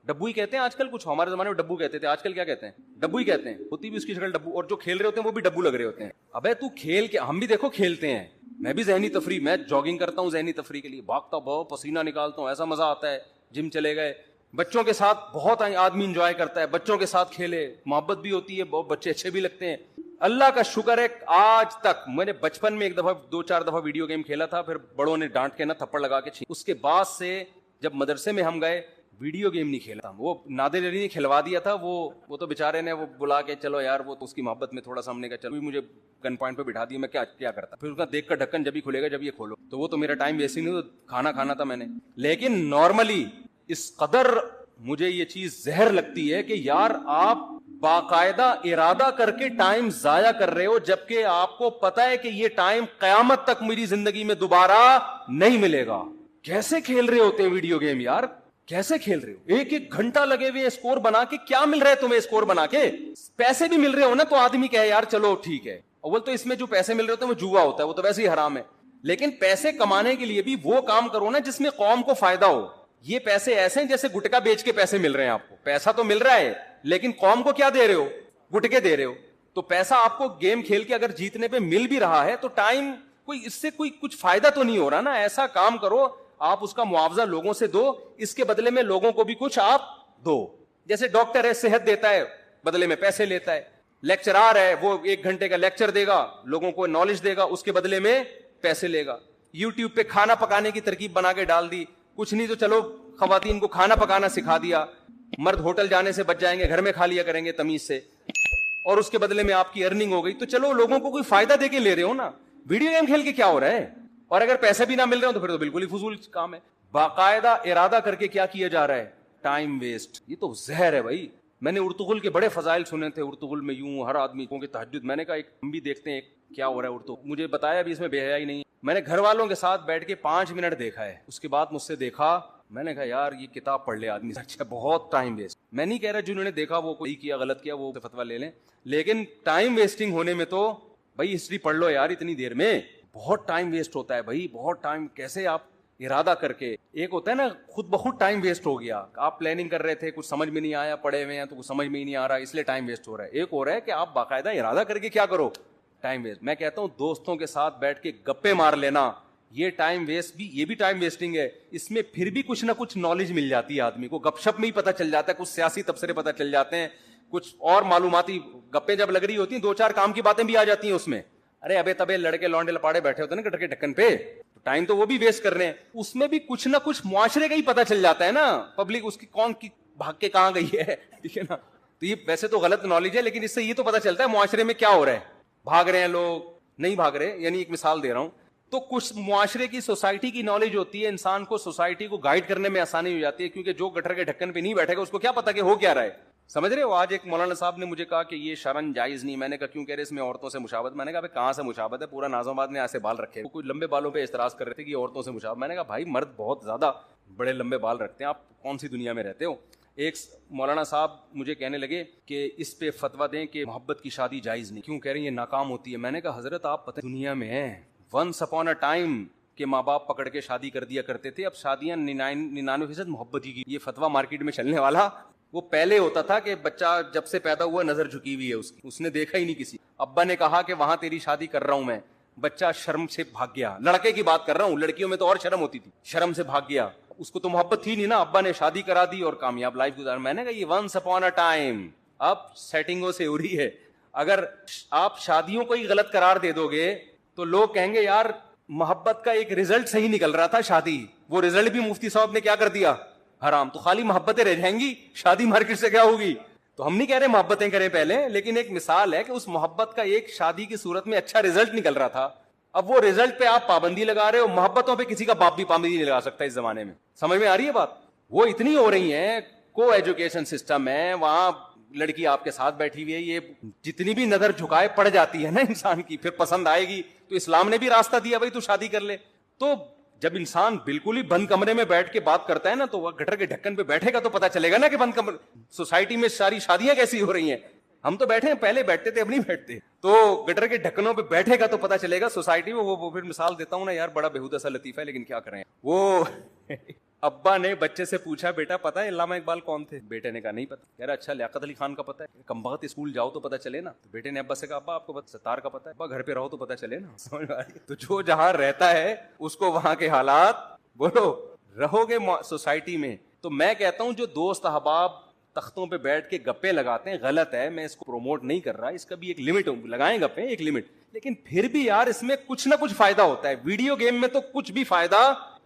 A: ڈبو ہی کہتے ہیں آج کل, کچھ ہمارے زمانے میں ڈبو کہتے تھے, آج کل کیا کہتے ہیں, ڈبو ہی کہتے ہیں. ہوتی بھی اس کی شکل ڈبو, اور جو کھیل رہے ہوتے ہیں وہ بھی ڈبو لگ رہے ہوتے ہیں. ابے تو کھیل کے, ہم بھی دیکھو کھیلتے ہیں, میں بھی ذہنی تفریح, میں جاگنگ کرتا ہوں ذہنی تفریح کے لیے, بھاگتا بہت, پسینہ نکالتا ہوں, ایسا مزہ آتا ہے. جم چلے گئے, بچوں کے ساتھ بہت آدمی انجوائے کرتا ہے, بچوں کے ساتھ کھیلے, محبت بھی ہوتی ہے, بہت بچے اچھے بھی لگتے ہیں. اللہ کا شکر ہے آج تک, میں نے بچپن میں 2-4 دفعہ ویڈیو گیم کھیلا تھا, پھر بڑوں نے ڈانٹ کے نا تھپڑ لگا کے چھین. اس کے بعد سے جب مدرسے میں ہم گئے ویڈیو گیم نہیں کھیلا. وہ نادر علی نے کھلوا دیا تھا, وہ تو بیچارے نے وہ بلا کے چلو یار, وہ تو اس کی محبت میں تھوڑا سا ہم نے کہا چلو, مجھے گن پوائنٹ پہ بٹھا دیا, میں کیا کرتا. پھر اس کا دیکھ کر ڈھکن جب ہی کھلے گا جب یہ کھولو, تو وہ تو میرا ٹائم ویسے نہیں, کھانا کھانا تھا میں نے. لیکن نارملی اس قدر مجھے یہ چیز زہر لگتی ہے کہ یار آپ باقاعدہ ارادہ کر کے ٹائم ضائع کر رہے ہو, جبکہ آپ کو پتا ہے کہ یہ ٹائم قیامت تک میری زندگی میں دوبارہ نہیں ملے گا. کیسے کھیل رہے ہوتے ہیں ویڈیو گیم یار, کیسے کھیل رہے ہو, 1-1 گھنٹہ لگے ہوئے اسکور بنا کے, کیا مل رہا ہے تمہیں اسکور بنا کے؟ پیسے بھی مل رہے ہو نا تو آدمی کہے یار چلو ٹھیک ہے. اول تو اس میں جو پیسے مل رہے ہوتے ہیں وہ جوا ہوتا ہے, وہ تو ویسے ہی حرام ہے. لیکن پیسے کمانے کے لیے بھی وہ کام کرو نا جس میں قوم کو فائدہ ہو. یہ پیسے ایسے ہیں جیسے گٹکا بیچ کے پیسے مل رہے ہیں آپ کو, پیسہ تو مل رہا ہے لیکن قوم کو کیا دے رہے ہو, گٹکے دے رہے ہو. تو پیسہ آپ کو گیم کھیل کے اگر جیتنے پہ مل بھی رہا ہے تو ٹائم کوئی اس سے کوئی کچھ فائدہ تو نہیں ہو رہا نا. ایسا کام کرو آپ اس کا معاوضہ لوگوں سے دو, اس کے بدلے میں لوگوں کو بھی کچھ آپ دو. جیسے ڈاکٹر ہے صحت دیتا ہے, بدلے میں پیسے لیتا ہے. لیکچرار ہے, وہ 1 گھنٹے کا لیکچر دے گا, لوگوں کو نالج دے گا, اس کے بدلے میں پیسے لے گا. یوٹیوب پہ کھانا پکانے کی ترکیب بنا کے ڈال دی, کچھ نہیں تو چلو خواتین کو کھانا پکانا سکھا دیا, مرد ہوٹل جانے سے بچ جائیں گے, گھر میں کھا لیا کریں گے تمیز سے, اور اس کے بدلے میں آپ کی ارننگ ہو گئی. تو چلو لوگوں کو کوئی فائدہ دے کے لے رہے ہو نا, ویڈیو گیم کھیل کے کیا ہو رہا ہے؟ اور اگر پیسے بھی نہ مل رہے ہو تو پھر تو بالکل ہی فضول کام ہے. باقاعدہ ارادہ کر کے کیا کیا جا رہا ہے؟ Time waste. یہ تو زہر ہے بھائی. میں نے ارطغرل کے بڑے فضائل سنے تھے. ارطغرل میں یوں ہر آدمی کو تہجد, میں نے کہا ہم بھی دیکھتے ہیں کیا ہو رہا ہے ارطغرل. مجھے بتایا بھی اس میں بے حیائی نہیں. میں نے گھر والوں کے ساتھ بیٹھ کے 5 منٹ دیکھا ہے, اس کے بعد مجھ سے دیکھا, میں نے کہا یار یہ کتاب پڑھ لے آدمی. اچھا بہت ٹائم ویسٹ. میں نہیں کہہ رہا جنہوں نے دیکھا وہ کوئی کیا غلط کیا وہ فتویٰ لے لیں, لیکن ٹائم ویسٹنگ ہونے میں تو بھائی ہسٹری پڑھ لو یار اتنی دیر میں. بہت ٹائم ویسٹ ہوتا ہے بھائی, بہت ٹائم. کیسے آپ ارادہ کر کے, ایک ہوتا ہے نا خود بخود ٹائم ویسٹ ہو گیا, آپ پلاننگ کر رہے تھے کچھ سمجھ میں نہیں آیا, پڑھے ہوئے ہیں تو کچھ سمجھ میں ہی نہیں آ رہا اس لیے ٹائم ویسٹ ہو رہا ہے. ایک ہو رہا ہے کہ آپ باقاعدہ ارادہ کر کے کیا کرو, ٹائم ویسٹ. میں کہتا ہوں دوستوں کے ساتھ بیٹھ کے گپے مار لینا, یہ ٹائم ویسٹ بھی, یہ بھی ٹائم ویسٹنگ ہے. اس میں پھر بھی کچھ نہ کچھ نالج مل جاتی ہے آدمی کو, گپ شپ میں ہی پتہ چل جاتا ہے, کچھ سیاسی تبصرے پتہ چل جاتے ہیں, کچھ اور معلوماتی گپیں جب لگ رہی ہوتی ہیں 2-4 کام کی باتیں بھی آ جاتی ہیں اس میں. ارے ابے تبے لڑکے لونڈے لپاڑے بیٹھے ہوتے ہیں نا گٹر کے ڈھکن پہ, ٹائم تو وہ بھی ویسٹ کر رہے ہیں. اس میں بھی کچھ نہ کچھ معاشرے کا ہی پتہ چل جاتا ہے نا, پبلک اس کی کون کی بھاگ کے کہاں گئی ہے, ٹھیک ہے نا. تو یہ ویسے تو غلط نالج ہے, لیکن اس سے یہ تو پتہ چلتا ہے معاشرے میں کیا ہو رہا ہے, بھاگ رہے ہیں لوگ, نہیں بھاگ رہے, یعنی ایک مثال دے رہا ہوں. تو کچھ معاشرے کی سوسائٹی کی نالج ہوتی ہے, انسان کو سوسائٹی کو گائیڈ کرنے میں آسانی ہو جاتی ہے, کیونکہ جو گٹر کے ڈھکن پہ نہیں بیٹھے گا اس کو کیا پتا کہ ہو کیا رہا ہے. سمجھ رہے ہو. آج ایک مولانا صاحب نے مجھے کہا کہ یہ شرعن جائز نہیں. میں نے کہا کیوں کہہ رہے اس میں عورتوں سے مشابہت. میں نے کہا کہاں سے مشابہت ہے, پورا نازم آباد میں ایسے بال رکھے, کوئی لمبے بالوں پہ اعتراض کر رہے تھے کہ عورتوں سے مشابہت. میں نے کہا بھائی مرد بہت زیادہ بڑے لمبے بال رکھتے ہیں, آپ کون سی دنیا میں رہتے ہو. ایک مولانا صاحب مجھے کہنے لگے کہ اس پہ فتویٰ دیں کہ محبت کی شادی جائز نہیں, کیوں کہہ رہے ہیں یہ ناکام ہوتی ہے. میں نے کہا حضرت آپ پتہ دنیا میں ہیں ونس اپون اے ٹائم کہ ماں باپ پکڑ کے شادی کر دیا کرتے تھے, اب شادیاں 99% محبت ہی کی. یہ فتویٰ مارکیٹ میں چلنے والا وہ پہلے ہوتا تھا کہ بچہ جب سے پیدا ہوا نظر جھکی ہوئی ہے اس کی, اس نے دیکھا ہی نہیں کسی. ابا نے کہا کہ وہاں تیری شادی کر رہا ہوں میں, بچہ شرم سے بھاگ گیا. لڑکے کی بات کر رہا ہوں, لڑکیوں میں تو اور شرم ہوتی تھی, شرم سے بھاگ گیا. اس کو تو محبت تھی نہیں نا, ابا نے شادی کرا دی اور کامیاب لائف گزار. میں نے کہا یہ ونس اپون اے ٹائم اب سیٹنگوں سے ہو رہی ہے. اگر آپ شادیوں کو ہی غلط قرار دے دو گے تو لوگ کہیں گے یار محبت کا ایک رزلٹ صحیح نکل رہا تھا شادی, وہ رزلٹ بھی مفتی صاحب نے کیا کر دیا, حرام. تو خالی محبتیں رہ جائیں گی, شادی مارکیٹ سے کیا ہوگی. تو ہم نہیں کہہ رہے محبتیں کریں پہلے, لیکن ایک مثال ہے کہ اس محبت کا ایک شادی کی صورت میں اچھا رزلٹ نکل رہا تھا. اب وہ رزلٹ پہ آپ پابندی لگا رہے ہو. محبتوں پہ کسی کا باپ بھی پابندی نہیں لگا سکتا اس زمانے میں. سمجھ میں آ رہی ہے بات. وہ اتنی ہو رہی ہیں, کو ایجوکیشن سسٹم ہے, وہاں لڑکی آپ کے ساتھ بیٹھی ہوئی ہے, یہ جتنی بھی نظر جھکائے پڑ جاتی ہے نا انسان کی, پھر پسند آئے گی. تو اسلام نے بھی راستہ دیا بھائی تو شادی کر لے. تو جب انسان بالکل ہی بند کمرے میں بیٹھ کے بات کرتا ہے نا, تو وہ گٹر کے ڈھکن پہ بیٹھے گا تو پتا چلے گا نا کہ بند کمرے سوسائٹی میں ساری شادیاں کیسی ہو رہی ہیں. ہم تو بیٹھے ہیں, پہلے بیٹھتے تھے اب نہیں بیٹھتے. تو گٹر کے ڈھکنوں پہ بیٹھے گا تو پتا چلے گا سوسائٹی میں. وہ پھر مثال دیتا ہوں نا یار, بڑا بےہودہ سا لطیفہ ہے لیکن کیا کریں. وہ ابا نے بچے سے پوچھا بیٹا پتا ہے علامہ اقبال کون تھے؟ بیٹے نے کہا نہیں پتا. کہہ رہا اچھا لیاقت علی خان کا پتا ہے؟ کم بخت اسکول جاؤ تو پتا چلے نا. تو بیٹے نے ابا سے کہا ابا آپ کو ستار کا پتا ہے؟ ابا گھر پہ رہو تو پتا چلے نا. سمجھ میں آ رہی ہے. تو جو جہاں رہتا ہے اس کو وہاں کے حالات بولو, رہو گے سوسائٹی میں. تو میں کہتا ہوں جو دوست احباب تختوں پہ بیٹھ کے گپے لگاتے ہیں غلط ہے, میں اس کو پروموٹ نہیں کر رہا, اس کا بھی ایک لمٹ لگائیں گپے, ایک لمٹ. لیکن پھر بھی یار اس میں کچھ نہ کچھ فائدہ ہوتا ہے. ویڈیو گیم میں تو کچھ بھی فائدہ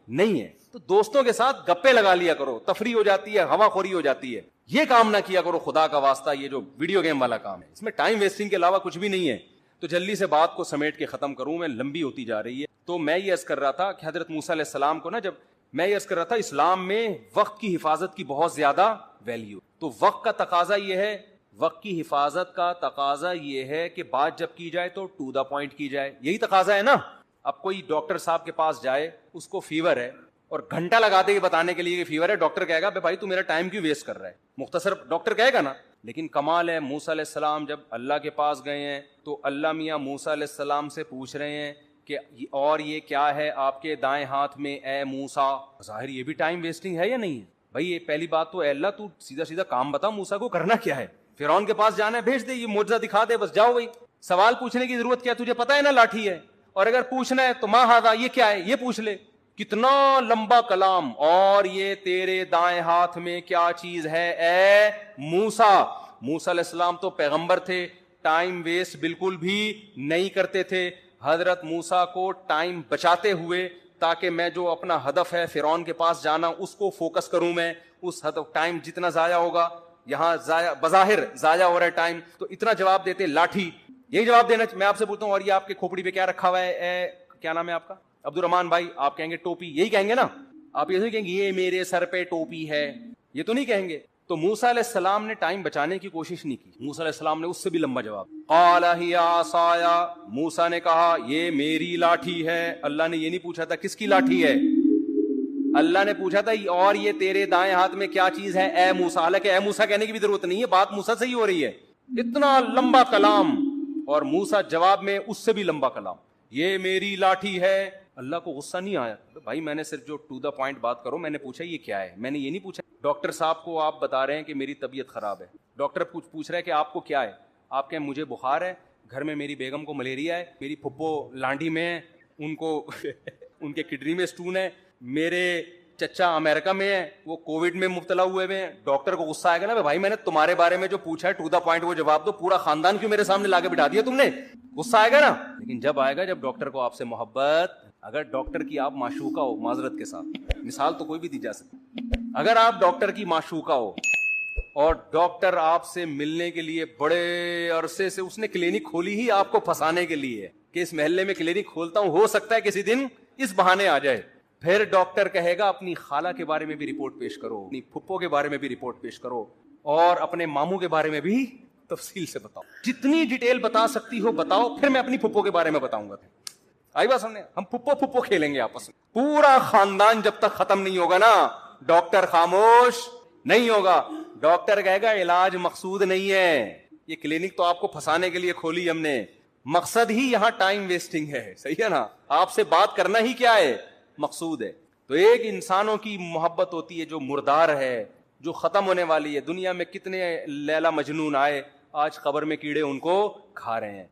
A: نہیں ہے. تو دوستوں کے ساتھ گپے لگا لیا کرو, تفریح ہو جاتی ہے, ہوا خوری ہو جاتی ہے. یہ کام نہ کیا کرو خدا کا واسطہ, یہ جو ویڈیو گیم والا کام ہے اس میں ٹائم ویسٹنگ کے علاوہ کچھ بھی نہیں ہے. تو جلدی سے بات کو سمیٹ کے ختم کروں, میں لمبی ہوتی جا رہی ہے. تو میں یہ عرض کر رہا تھا کہ حضرت موسیٰ علیہ السلام کو نا, جب میں یہ عرض کر رہا تھا اسلام میں وقت کی حفاظت کی بہت زیادہ ویلیو. تو وقت کا تقاضا یہ ہے, وقت کی حفاظت کا تقاضا یہ ہے کہ بات جب کی جائے تو ٹو دا پوائنٹ کی جائے. یہی تقاضا ہے نا. اب کوئی ڈاکٹر صاحب کے پاس جائے, اس کو فیور ہے اور گھنٹہ لگا دے بتانے کے لیے کہ فیور ہے, ڈاکٹر کہے گا بھائی تو میرا ٹائم کیوں ویسٹ کر رہا ہے, مختصر ڈاکٹر کہے گا نا. لیکن کمال ہے, موسیٰ علیہ السلام جب اللہ کے پاس گئے ہیں تو اللہ میاں موسیٰ علیہ السلام سے پوچھ رہے ہیں کہ اور یہ کیا ہے آپ کے دائیں ہاتھ میں اے موسیٰ. ظاہر یہ بھی ٹائم ویسٹنگ ہے یا نہیں ہے بھائی. یہ پہلی بات تو اے اللہ تو سیدھا سیدھا کام بتا, موسیٰ کو کرنا کیا ہے, فرعون کے پاس جانا ہے بھیج دے, یہ معجزہ دکھا دے بس جاؤ. بھائی سوال پوچھنے کی ضرورت کیا, تجھے پتا ہے نا لاٹھی ہے, اور اگر پوچھنا ہے تو ما ھذا یہ کیا ہے یہ پوچھ لے. کتنا لمبا کلام, اور یہ تیرے دائیں ہاتھ میں کیا چیز ہے اے موسیٰ. موسیٰ علیہ السلام تو پیغمبر تھے, ٹائم ویسٹ بالکل بھی نہیں کرتے تھے. حضرت موسیٰ کو ٹائم بچاتے ہوئے تاکہ میں جو اپنا ہدف ہے فرعون کے پاس جانا اس کو فوکس کروں. میں اس ہدف ٹائم جتنا ضائع ہوگا, یہاں بظاہر ضائع ہو رہا ہے ٹائم, تو اتنا جواب دیتے لاٹھی. یہی جواب دینا میں آپ سے پوچھتا ہوں, اور یہ آپ کے کھوپڑی پہ کیا رکھا ہوا ہے, کیا نام ہے آپ کا, عبد الرحمان بھائی, آپ کہیں گے ٹوپی, یہی کہیں گے نا آپ, یہ نہیں کہیں گے یہ میرے سر پہ ٹوپی ہے, یہ تو نہیں کہیں گے. تو موسیٰ علیہ السلام نے ٹائم بچانے کی کوشش نہیں کی. موسیٰ علیہ السلام نے اس سے بھی لمبا جواب, قال ہی عصایا, موسیٰ نے کہا یہ میری لاٹھی ہے. اللہ نے یہ نہیں پوچھا تھا کس کی لاٹھی ہے, اللہ نے پوچھا تھا اور یہ تیرے دائیں ہاتھ میں کیا چیز ہے اے موسیٰ. حالانکہ اے موسیٰ کہنے کی بھی ضرورت نہیں ہے, بات موسیٰ سے ہی ہو رہی ہے. اتنا لمبا کلام, اور موسیٰ جواب میں اس سے بھی لمبا کلام, یہ میری لاٹھی ہے. اللہ کو غصہ نہیں آیا, بھائی میں نے صرف جو ٹو دا پوائنٹ بات کرو, میں نے پوچھا یہ کیا ہے, میں نے یہ نہیں پوچھا ڈاکٹر صاحب کو آپ بتا رہے ہیں کہ میری طبیعت خراب ہے, ڈاکٹر پوچھ رہا ہے کہ آپ کو کیا ہے, آپ کہیں مجھے بخار ہے, گھر میں میری بیگم کو ملیریا ہے, میری پھپھو لانڈی میں ہے, ان کو ان کے کڈنی میں اسٹون ہے, میرے چچا امریکہ میں ہے, وہ کووڈ میں مبتلا ہوئے ہیں. ڈاکٹر کو غصہ آئے گا نا, بھائی میں نے تمہارے بارے میں جو پوچھا ہے ٹو دا پوائنٹ وہ جواب دو, پورا خاندان کیوں میرے سامنے لا کے بٹھا دیا تم نے, غصہ آئے گا نا. لیکن جب آئے گا جب ڈاکٹر کو آپ سے محبت, اگر ڈاکٹر کی آپ معشوقہ ہو, معذرت کے ساتھ مثال تو کوئی بھی دی جا سکتی, اگر آپ ڈاکٹر کی معشوقہ ہو اور ڈاکٹر آپ سے ملنے کے لیے بڑے عرصے سے, اس نے کلینک کھولی ہی آپ کو پھنسانے کے لیے کہ اس محلے میں کلینک کھولتا ہوں, ہو سکتا ہے کسی دن اس بہانے آ جائے, پھر ڈاکٹر کہے گا اپنی خالہ کے بارے میں بھی رپورٹ پیش کرو, اپنی پھپھو کے بارے میں بھی رپورٹ پیش کرو, اور اپنے ماموں کے بارے میں بھی تفصیل سے بتاؤ, جتنی ڈیٹیل بتا سکتی ہو بتاؤ, پھر میں اپنی پھپھو کے بارے میں بتاؤں گا. آئی بات سمجھے, ہم پھپھو کھیلیں گے آپس میں, پورا خاندان جب تک ختم نہیں ہوگا نا ڈاکٹر خاموش نہیں ہوگا. ڈاکٹر کہے گا علاج مقصود نہیں ہے, یہ کلینک تو آپ کو پھنسانے کے لیے کھولی ہم نے, مقصد ہی یہاں ٹائم ویسٹنگ ہے, صحیح ہے نا, آپ سے بات کرنا ہی کیا ہے, مقصود ہے. تو ایک انسانوں کی محبت ہوتی ہے جو مردار ہے, جو ختم ہونے والی ہے. دنیا میں کتنے لیلا مجنون آئے, آج قبر میں کیڑے ان کو کھا رہے ہیں.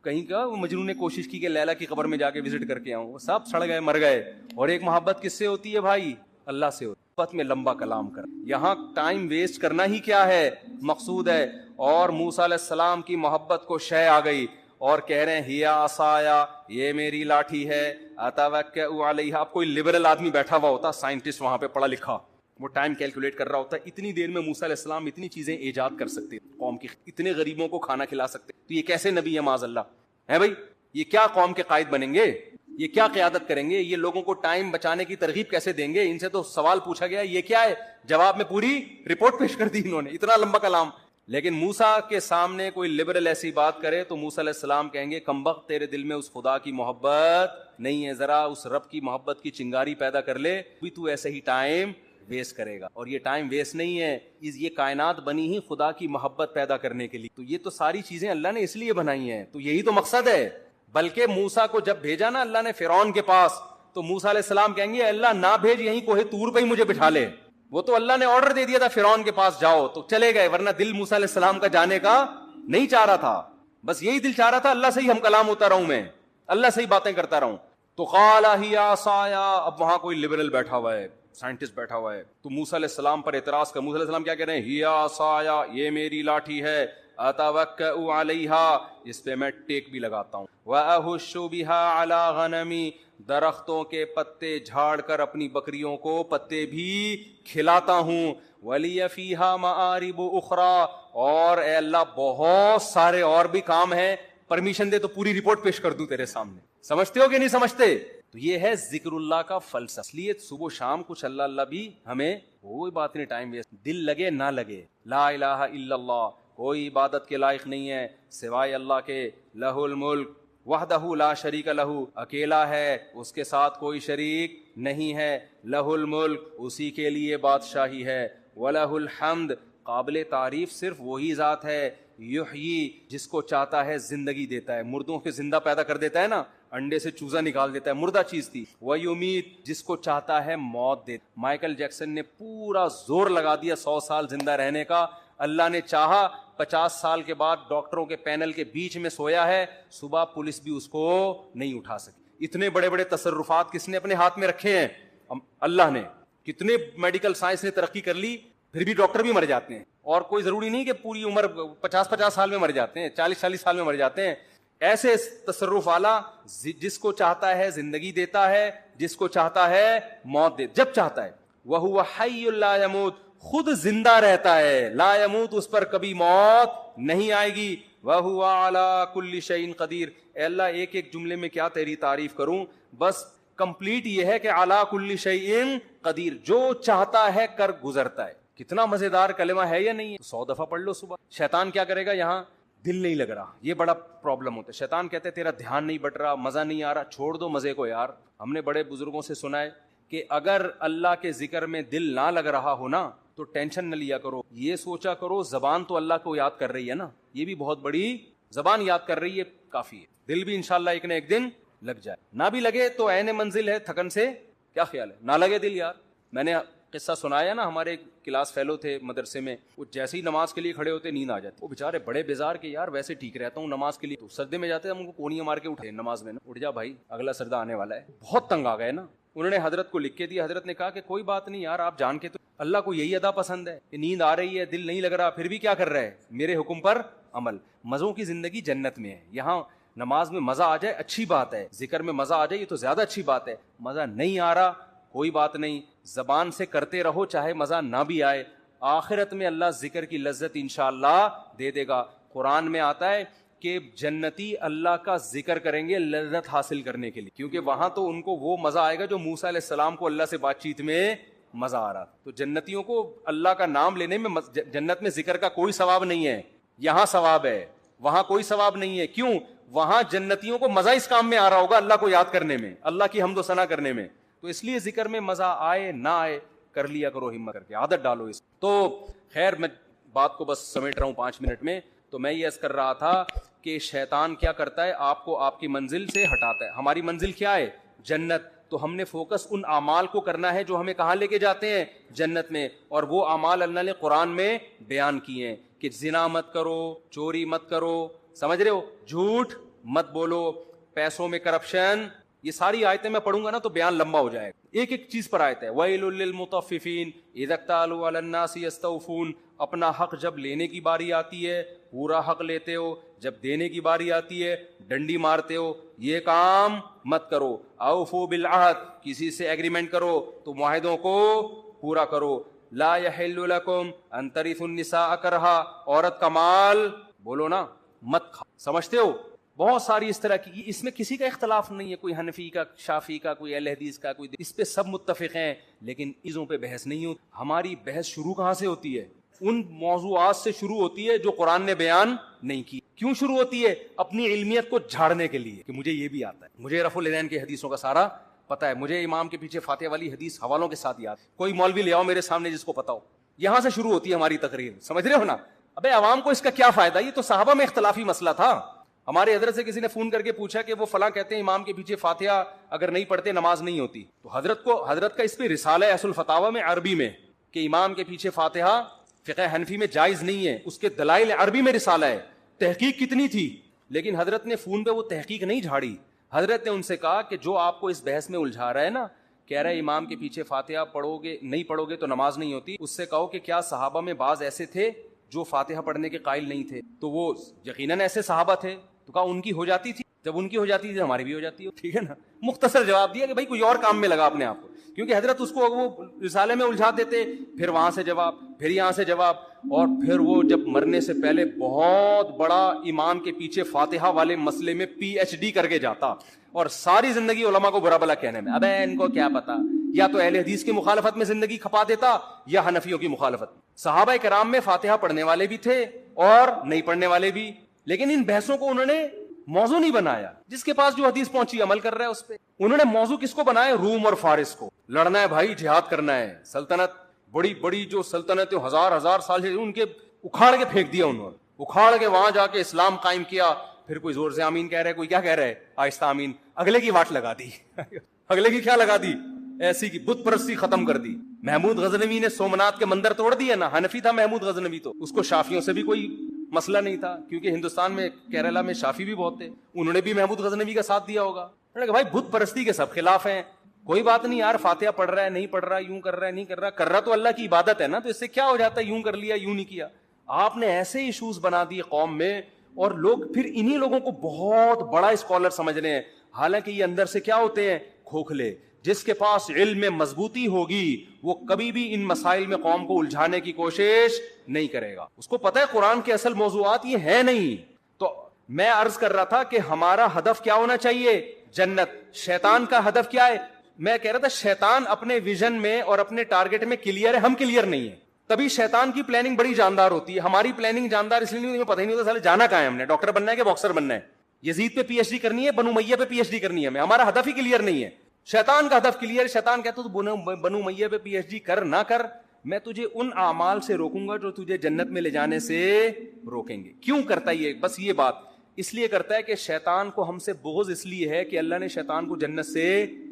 A: کہیں کا وہ مجنون نے کوشش کی کہ لیلا کی قبر میں جا کے وزٹ کر کے آؤں, وہ سب سڑ گئے, مر گئے. اور ایک محبت کس سے ہوتی ہے بھائی, اللہ سے ہوتی ہے. محبت میں لمبا کلام کر, یہاں ٹائم ویسٹ کرنا ہی کیا ہے, مقصود ہے. اور موسیٰ علیہ السلام کی محبت کو شے آ گئی اور کہہ رہے ہیں ہیا عصایا, یہ میری لاٹھی ہے, اتوکئ علیہا. اب کوئی لبرل آدمی بیٹھا ہوا ہوتا, سائنٹسٹ وہاں پہ پڑھا لکھا, وہ ٹائم کیلکولیٹ کر رہا ہوتا ہے, اتنی دیر میں موسیٰ علیہ السلام اتنی چیزیں ایجاد کر سکتے, قوم کی اتنے غریبوں کو کھانا کھلا سکتے, تو یہ کیسے نبی ہے معاذ اللہ ہے بھائی, یہ کیا قوم کے قائد بنیں گے, یہ کیا قیادت کریں گے, یہ لوگوں کو ٹائم بچانے کی ترغیب کیسے دیں گے. ان سے تو سوال پوچھا گیا یہ کیا ہے, جواب میں پوری رپورٹ پیش کر دی انہوں نے, اتنا لمبا کلام. لیکن موسیٰ کے سامنے کوئی لبرل ایسی بات کرے تو موسیٰ علیہ السلام کہیں گے کمبخت, تیرے دل میں اس خدا کی محبت نہیں ہے, ذرا اس رب کی محبت کی چنگاری پیدا کر لے, بھی تو ایسے ہی ٹائم ویسٹ کرے گا. اور یہ ٹائم ویسٹ نہیں ہے, یہ کائنات بنی ہی خدا کی محبت پیدا کرنے کے لیے, تو یہ تو ساری چیزیں اللہ نے اس لیے بنائی ہیں, تو یہی تو مقصد ہے. بلکہ موسیٰ کو جب بھیجا نا اللہ نے فرعون کے پاس, تو موسیٰ علیہ السلام کہیں گے اللہ نہ بھیج, یہیں کوہ طور پہ ہی مجھے بٹھا لے. وہ تو اللہ نے آرڈر دے دیا تھا فرعون کے پاس جاؤ, تو چلے گئے, ورنہ دل موسیٰ علیہ السلام کا جانے کا نہیں چاہ رہا تھا, بس یہی دل چاہ رہا تھا اللہ سے ہی ہم کلام ہوتا رہوں, میں اللہ سے ہی باتیں کرتا رہوں. تو قال ہی عصایا, اب وہاں کوئی لبرل بیٹھا ہوا ہے, سائنٹسٹ بیٹھا ہوا ہے, تو موسیٰ علیہ السلام پر اعتراض کر. موسیٰ علیہ السلام کیا کہہ رہے ہیں, ہی عصایا, یہ میری لاٹھی ہے, اتوکئ علیہا, اس پہ میں ٹیک بھی لگاتا ہوں, واہش بہا علی غنمی, درختوں کے پتے جھاڑ کر اپنی بکریوں کو پتے بھی کھلاتا ہوں, ولی فیہا معارب اخری, اور اے اللہ بہت سارے اور بھی کام ہیں, پرمیشن دے تو پوری رپورٹ پیش کر دوں تیرے سامنے. سمجھتے ہو کہ نہیں سمجھتے؟ تو یہ ہے ذکر اللہ کا فلسفہ. اس لیے صبح و شام کچھ اللہ اللہ بھی ہمیں, کوئی بات نہیں ٹائم ویسٹ, دل لگے نہ لگے, لا الہ الا اللہ, کوئی عبادت کے لائق نہیں ہے سوائے اللہ کے, لہ الملک وحدہ لا شریک لہ, اکیلا ہے, اس کے ساتھ کوئی شریک نہیں ہے, لہ الملک, اسی کے لیے بادشاہی ہے, ولہ الحمد, قابل تعریف صرف وہی ذات ہے, یحیی, جس کو چاہتا ہے زندگی دیتا ہے, مردوں کے زندہ پیدا کر دیتا ہے نا, انڈے سے چوزا نکال دیتا ہے, مردہ چیز تھی, ویمیت, جس کو چاہتا ہے موت دیتا. مائیکل جیکسن نے پورا زور لگا دیا 100 سال زندہ رہنے کا, اللہ نے چاہا 50 سال کے بعد ڈاکٹروں کے پینل کے بیچ میں سویا ہے, صبح پولیس بھی اس کو نہیں اٹھا سکی. اتنے بڑے بڑے تصرفات کس نے اپنے ہاتھ میں رکھے ہیں, اللہ نے. کتنے میڈیکل سائنس نے ترقی کر لی, پھر بھی ڈاکٹر بھی مر جاتے ہیں, اور کوئی ضروری نہیں کہ پوری عمر 50 سال میں مر جاتے ہیں, 40 سال میں مر جاتے ہیں. ایسے تصرف والا جس کو چاہتا ہے زندگی دیتا ہے, جس کو چاہتا ہے موت دے, جب چاہتا ہے. وَهُوَ حَيٌّ لَا يَمُوتُ, خود زندہ رہتا ہے, لا يموت, اس پر کبھی موت نہیں آئے گی. وَهُوَ عَلَى كُلِّ شَيْءٍ قَدِيرٌ, اے اللہ ایک ایک جملے میں کیا تیری تعریف کروں, بس کمپلیٹ یہ ہے کہ عَلَى كُلِّ شَيْءٍ قَدِيرٌ, جو چاہتا ہے کر گزرتا ہے. کتنا مزیدار کلمہ ہے یا نہیں ہے؟ 100 دفعہ پڑھ لو صبح. شیطان کیا کرے گا, یہاں دل نہیں لگ رہا, یہ بڑا پرابلم ہوتا ہے. شیطان کہتے تیرا دھیان نہیں بٹ رہا, مزہ نہیں آ رہا, چھوڑ دو مزے کو یار. ہم نے بڑے بزرگوں سے سنا ہے کہ اگر اللہ کے ذکر میں دل نہ لگ رہا ہو نا تو ٹینشن نہ لیا کرو, یہ سوچا کرو زبان تو اللہ کو یاد کر رہی ہے نا, یہ بھی بہت بڑی زبان یاد کر رہی ہے, کافی ہے. دل بھی انشاءاللہ ایک نہ ایک دن لگ جائے, نہ بھی لگے تو عین منزل ہے تھکن سے. کیا خیال ہے, نہ لگے دل یار. میں نے قصہ سنایا نا, ہمارے کلاس فیلو تھے مدرسے میں, وہ جیسے ہی نماز کے لیے کھڑے ہوتے نیند آ جاتی. وہ بےچارے بڑے بیزار کہ یار ویسے ٹھیک رہتا ہوں نماز کے لیے, تو سجدے میں جاتے ہم ان کو کونیاں مار کے اٹھے نماز میں نا, اٹھ جا بھائی اگلا سجدہ آنے والا ہے. بہت تنگ آ گئے نا. انہوں نے حضرت کو لکھ کے دیا, حضرت نے کہا کہ کوئی بات نہیں یار, آپ جان کے تو اللہ کو یہی ادا پسند ہے کہ نیند آ رہی ہے, دل نہیں لگ رہا, پھر بھی کیا کر رہے ہیں, میرے حکم پر عمل. مزوں کی زندگی جنت میں ہے. یہاں نماز میں مزہ آ جائے اچھی بات ہے, ذکر میں مزہ آ جائے یہ تو زیادہ اچھی بات ہے. مزہ نہیں آ رہا کوئی بات نہیں, زبان سے کرتے رہو چاہے مزہ نہ بھی آئے, آخرت میں اللہ ذکر کی لذت انشاءاللہ دے دے گا. قرآن میں آتا ہے کہ جنتی اللہ کا ذکر کریں گے لذت حاصل کرنے کے لیے, کیونکہ وہاں تو ان کو وہ مزہ آئے گا جو موسیٰ علیہ السلام کو اللہ سے بات چیت میں مزہ آ رہا. تو جنتیوں کو اللہ کا نام لینے میں جنت میں ذکر کا کوئی ثواب نہیں ہے, یہاں ثواب ہے, وہاں کوئی ثواب نہیں ہے. کیوں؟ وہاں جنتیوں کو مزہ اس کام میں آ رہا ہوگا, اللہ کو یاد کرنے میں, اللہ کی حمد و ثنا کرنے میں. تو اس لیے ذکر میں مزہ آئے نہ آئے کر لیا کرو, ہمت کر کے عادت ڈالو اس. تو خیر میں بات کو بس سمیٹ رہا ہوں 5 منٹ میں. تو میں یہ عرض کر رہا تھا کہ شیطان کیا کرتا ہے, آپ کو آپ کی منزل سے ہٹاتا ہے. ہماری منزل کیا ہے, جنت. تو ہم نے فوکس ان اعمال کو کرنا ہے جو ہمیں کہاں لے کے جاتے ہیں, جنت میں. اور وہ اعمال اللہ نے قرآن میں بیان کیے ہیں کہ زنا مت کرو, چوری مت کرو, سمجھ رہے ہو, جھوٹ مت بولو, پیسوں میں کرپشن. یہ ساری آیتیں میں پڑھوں گا نا تو بیان لمبا ہو جائے گا, ایک ایک چیز پر آیت ہے. وَيْلٌ لِّلْمُطَفِّفِينَ إِذَا اكْتَالُوا عَلَى النَّاسِ يَسْتَوْفُونَ, اپنا حق جب لینے کی باری آتی ہے پورا حق لیتے ہو, جب دینے کی باری آتی ہے ڈنڈی مارتے ہو. یہ کام مت کرو. اوفوا بالعہد, کسی سے ایگریمنٹ کرو تو معاہدوں کو پورا کرو. لا يحل لكم ان ترثوا النساء کرہا, عورت کا مال بولو نا مت کھا. سمجھتے ہو بہت ساری اس طرح کی, اس میں کسی کا اختلاف نہیں ہے, کوئی حنفی کا, شافی کا, کوئی اہل حدیث کا, کوئی, اس پہ سب متفق ہیں. لیکن چیزوں پہ بحث نہیں ہوتی. ہماری بحث شروع کہاں سے ہوتی ہے, ان موضوعات سے شروع ہوتی ہے جو قرآن نے بیان نہیں کی. کیوں شروع ہوتی ہے, اپنی علمیت کو جھاڑنے کے لیے کہ مجھے یہ بھی آتا ہے, مجھے رفع الیدین کی حدیثوں کا سارا پتا ہے, مجھے امام کے پیچھے فاتحہ والی حدیث حوالوں کے ساتھ یاد. کوئی مولوی لے آؤ میرے سامنے جس کو پتا ہو. یہاں سے شروع ہوتی ہے ہماری تقریر, سمجھ رہے ہو نا. ابے عوام کو اس کا کیا فائدہ, یہ تو صحابہ میں اختلافی مسئلہ تھا. ہمارے حضرت سے کسی نے فون کر کے پوچھا کہ وہ فلاں کہتے ہیں امام کے پیچھے فاتحہ اگر نہیں پڑھتے نماز نہیں ہوتی. تو حضرت کا اس پہ رسالہ ہے اصل الفتاوی میں عربی میں کہ امام کے پیچھے فاتحہ فقہ حنفی میں جائز نہیں ہے, اس کے دلائل عربی میں رسالہ ہے. تحقیق کتنی تھی, لیکن حضرت نے فون پہ وہ تحقیق نہیں جھاڑی. حضرت نے ان سے کہا کہ جو آپ کو اس بحث میں الجھا رہا ہے نا, کہہ رہا ہے امام کے پیچھے فاتحہ نہیں پڑھو گے تو نماز نہیں ہوتی, اس سے کہو کہ کیا صحابہ میں بعض ایسے تھے جو فاتحہ پڑھنے کے قائل نہیں تھے؟ تو وہ یقیناً ایسے صحابہ تھے. تو کہا ان کی ہو جاتی تھی, جب ان کی ہو جاتی تھی ہماری بھی ہو جاتی ہے. ٹھیک ہے نا, مختصر جواب دیا کہ بھائی کوئی اور کام میں لگا اپنے آپ کو, کیونکہ حضرت اس کو وہ رسالے میں الجھا دیتے, پھر وہاں سے جواب, پھر یہاں سے جواب, اور پھر وہ جب مرنے سے پہلے بہت بڑا امام کے پیچھے فاتحہ والے مسئلے میں PhD کر کے جاتا, اور ساری زندگی علماء کو برا بلا کہنے میں. ابے ان کو کیا پتا, یا تو اہل حدیث کی مخالفت میں زندگی کھپا دیتا یا حنفیوں کی مخالفت. صحابہ کرام میں فاتحہ پڑھنے والے بھی تھے اور نہیں پڑھنے والے بھی, لیکن ان بحثوں کو انہوں نے موضوع نہیں بنایا. جس کے پاس جو حدیث پہنچی عمل کر رہا ہے اس پہ. انہوں نے موضوع کس کو بنایا, روم اور فارس کو. لڑنا ہے بھائی, جہاد کرنا ہے. سلطنت بڑی بڑی جو سلطنتیں ہزار سال سے ان کے اکھاڑ کے پھینک دیا انہوں نے, اکھاڑ کے وہاں جا کے اسلام قائم کیا. پھر کوئی زور سے آمین کہہ رہا ہے, کوئی کیا کہہ رہا ہے آہستہ آمین, اگلے کی واٹ لگا دی. اگلے کی کیا لگا دی, ایسی کی بت پرستی ختم کر دی. محمود غزنوی نے سومنات کے مندر توڑ دیے نا, حنفی تھا محمود غزنوی, تو اس کو شافیوں سے بھی کوئی مسئلہ نہیں تھا, کیونکہ ہندوستان میں کیرلا میں شافی بھی بہت تھے, انہوں نے بھی محمود غزنوی کا ساتھ دیا ہوگا. بھائی بت پرستی کے سب خلاف ہیں, کوئی بات نہیں یار, فاتحہ پڑھ رہا ہے نہیں پڑھ رہا, یوں کر رہا ہے نہیں کر رہا, کر رہا تو اللہ کی عبادت ہے نا, تو اس سے کیا ہو جاتا ہے یوں کر لیا یوں نہیں کیا. آپ نے ایسے ایشوز بنا دیے قوم میں, اور لوگ پھر انہی لوگوں کو بہت بڑا اسکالر سمجھ رہے ہیں، حالانکہ یہ اندر سے کیا ہوتے ہیں؟ کھوکھلے. جس کے پاس علم میں مضبوطی ہوگی وہ کبھی بھی ان مسائل میں قوم کو الجھانے کی کوشش نہیں کرے گا. اس کو پتہ ہے قرآن کے اصل موضوعات یہ ہے نہیں. تو میں عرض کر رہا تھا کہ ہمارا ہدف کیا ہونا چاہیے؟ جنت. شیطان کا ہدف کیا ہے؟ میں کہہ رہا تھا شیطان اپنے ویژن میں اور اپنے ٹارگٹ میں کلیئر ہے، ہم کلیئر نہیں ہے. تبھی شیطان کی پلاننگ بڑی جاندار ہوتی ہے. ہماری پلاننگ جاندار اس لیے نہیں، پتہ ہی نہیں ہوتا سالے جانا کہاں ہے ہم نے، ڈاکٹر بننا ہے کہ باکسر بننا ہے، یزید پہ پی ایچ ڈی کرنی ہے، بنو امیہ پہ پی ایچ ڈی کرنی ہے. ہمارا ہدف ہی کلیئر نہیں ہے. شیطان کا ہدف کلیئر. شیطان کہتا تو بنو امیہ پہ پی ایچ ڈی کر نہ کر، میں تجھے ان اعمال سے روکوں گا جو تجھے جنت میں لے جانے سے روکیں گے. کیوں کرتا ہے یہ؟ بس یہ بات اس لیے کرتا ہے کہ شیطان کو ہم سے بغض اس لیے ہے کہ اللہ نے شیطان کو جنت سے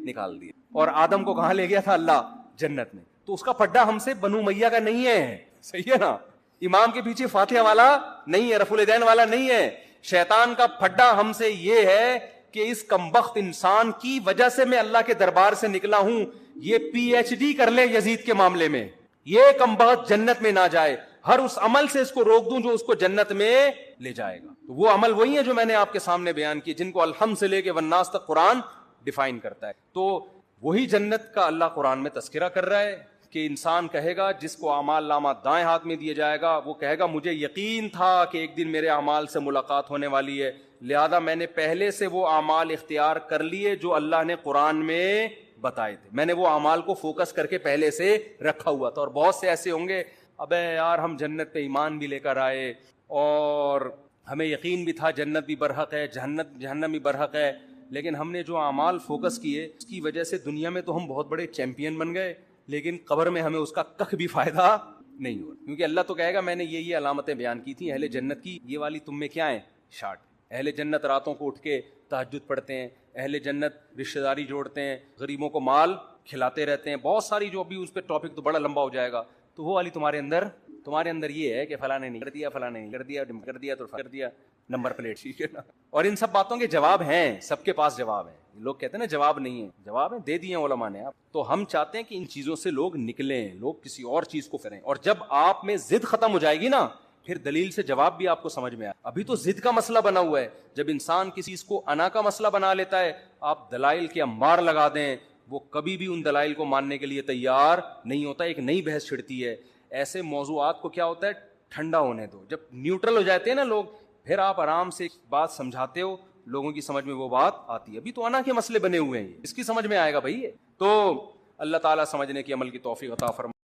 A: نکال دیا، اور آدم کو کہاں لے گیا تھا اللہ؟ جنت میں. تو اس کا پڈا ہم سے بنو امیہ کا نہیں ہے. صحیح ہے نا؟ امام کے پیچھے فاتحہ والا نہیں ہے، رفع الیدین والا نہیں ہے. شیطان کا پھڈا ہم سے یہ ہے کہ اس کمبخت انسان کی وجہ سے میں اللہ کے دربار سے نکلا ہوں، یہ پی ایچ ڈی کر لے یزید کے معاملے میں، یہ کمبخت جنت میں نہ جائے، ہر اس عمل سے اس کو روک دوں جو اس کو جنت میں لے جائے گا. تو وہ عمل وہی ہے جو میں نے آپ کے سامنے بیان کی، جن کو الحمد سے لے کے والناس تک قرآن ڈیفائن کرتا ہے. تو وہی جنت کا اللہ قرآن میں تذکرہ کر رہا ہے کہ انسان کہے گا، جس کو اعمال نامہ دائیں ہاتھ میں دیا جائے گا، وہ کہے گا مجھے یقین تھا کہ ایک دن میرے اعمال سے ملاقات ہونے والی ہے، لہذا میں نے پہلے سے وہ اعمال اختیار کر لیے جو اللہ نے قرآن میں بتائے تھے. میں نے وہ اعمال کو فوکس کر کے پہلے سے رکھا ہوا تھا. اور بہت سے ایسے ہوں گے، ابے یار ہم جنت پہ ایمان بھی لے کر آئے اور ہمیں یقین بھی تھا جنت بھی برحق ہے، جہنم بھی برحق ہے، لیکن ہم نے جو اعمال فوکس کیے اس کی وجہ سے دنیا میں تو ہم بہت بڑے چیمپئن بن گئے، لیکن قبر میں ہمیں اس کا کخ بھی فائدہ نہیں ہوا. کیونکہ اللہ تو کہے گا میں نے یہ علامتیں بیان کی تھیں اہل جنت کی، یہ والی تم میں کیا ہیں؟ شارٹ. اہل جنت راتوں کو اٹھ کے تہجد پڑھتے ہیں، اہل جنت رشتہ داری جوڑتے ہیں، غریبوں کو مال کھلاتے رہتے ہیں، بہت ساری جو بھی اس پہ ٹاپک تو بڑا لمبا ہو جائے گا. تو وہ والی تمہارے اندر یہ ہے کہ فلاں نے نہیں کر دیا، فلاں نے نہیں کر دیا، کر دیا تو کر دیا، نمبر پلیٹ، ٹھیک ہے نا. اور ان سب باتوں کے جواب ہیں، سب کے پاس جواب ہیں. لوگ کہتے ہیں نا جواب نہیں ہے، جواب ہیں، دے دیے علماء نے. آپ تو ہم چاہتے ہیں کہ ان چیزوں سے لوگ نکلیں، لوگ کسی اور چیز کو کریں. اور جب آپ میں ضد ختم ہو جائے گی نا، پھر دلیل سے جواب بھی آپ کو سمجھ میں آئے. ابھی تو ضد کا مسئلہ بنا ہوا ہے. جب انسان کسی چیز کو انا کا مسئلہ بنا لیتا ہے، آپ دلائل کے انبار لگا دیں، وہ کبھی بھی ان دلائل کو ماننے کے لیے تیار نہیں ہوتا. ایک نئی بحث چھڑتی ہے. ایسے موضوعات کو کیا ہوتا ہے؟ ٹھنڈا ہونے دو. جب نیوٹرل ہو جاتے ہیں نا لوگ، پھر آپ آرام سے بات سمجھاتے ہو، لوگوں کی سمجھ میں وہ بات آتی ہے. ابھی تو انا کے مسئلے بنے ہوئے ہیں، اس کی سمجھ میں آئے گا بھائی. تو اللہ تعالیٰ سمجھنے کی عمل کی توفیق عطا فرمائے.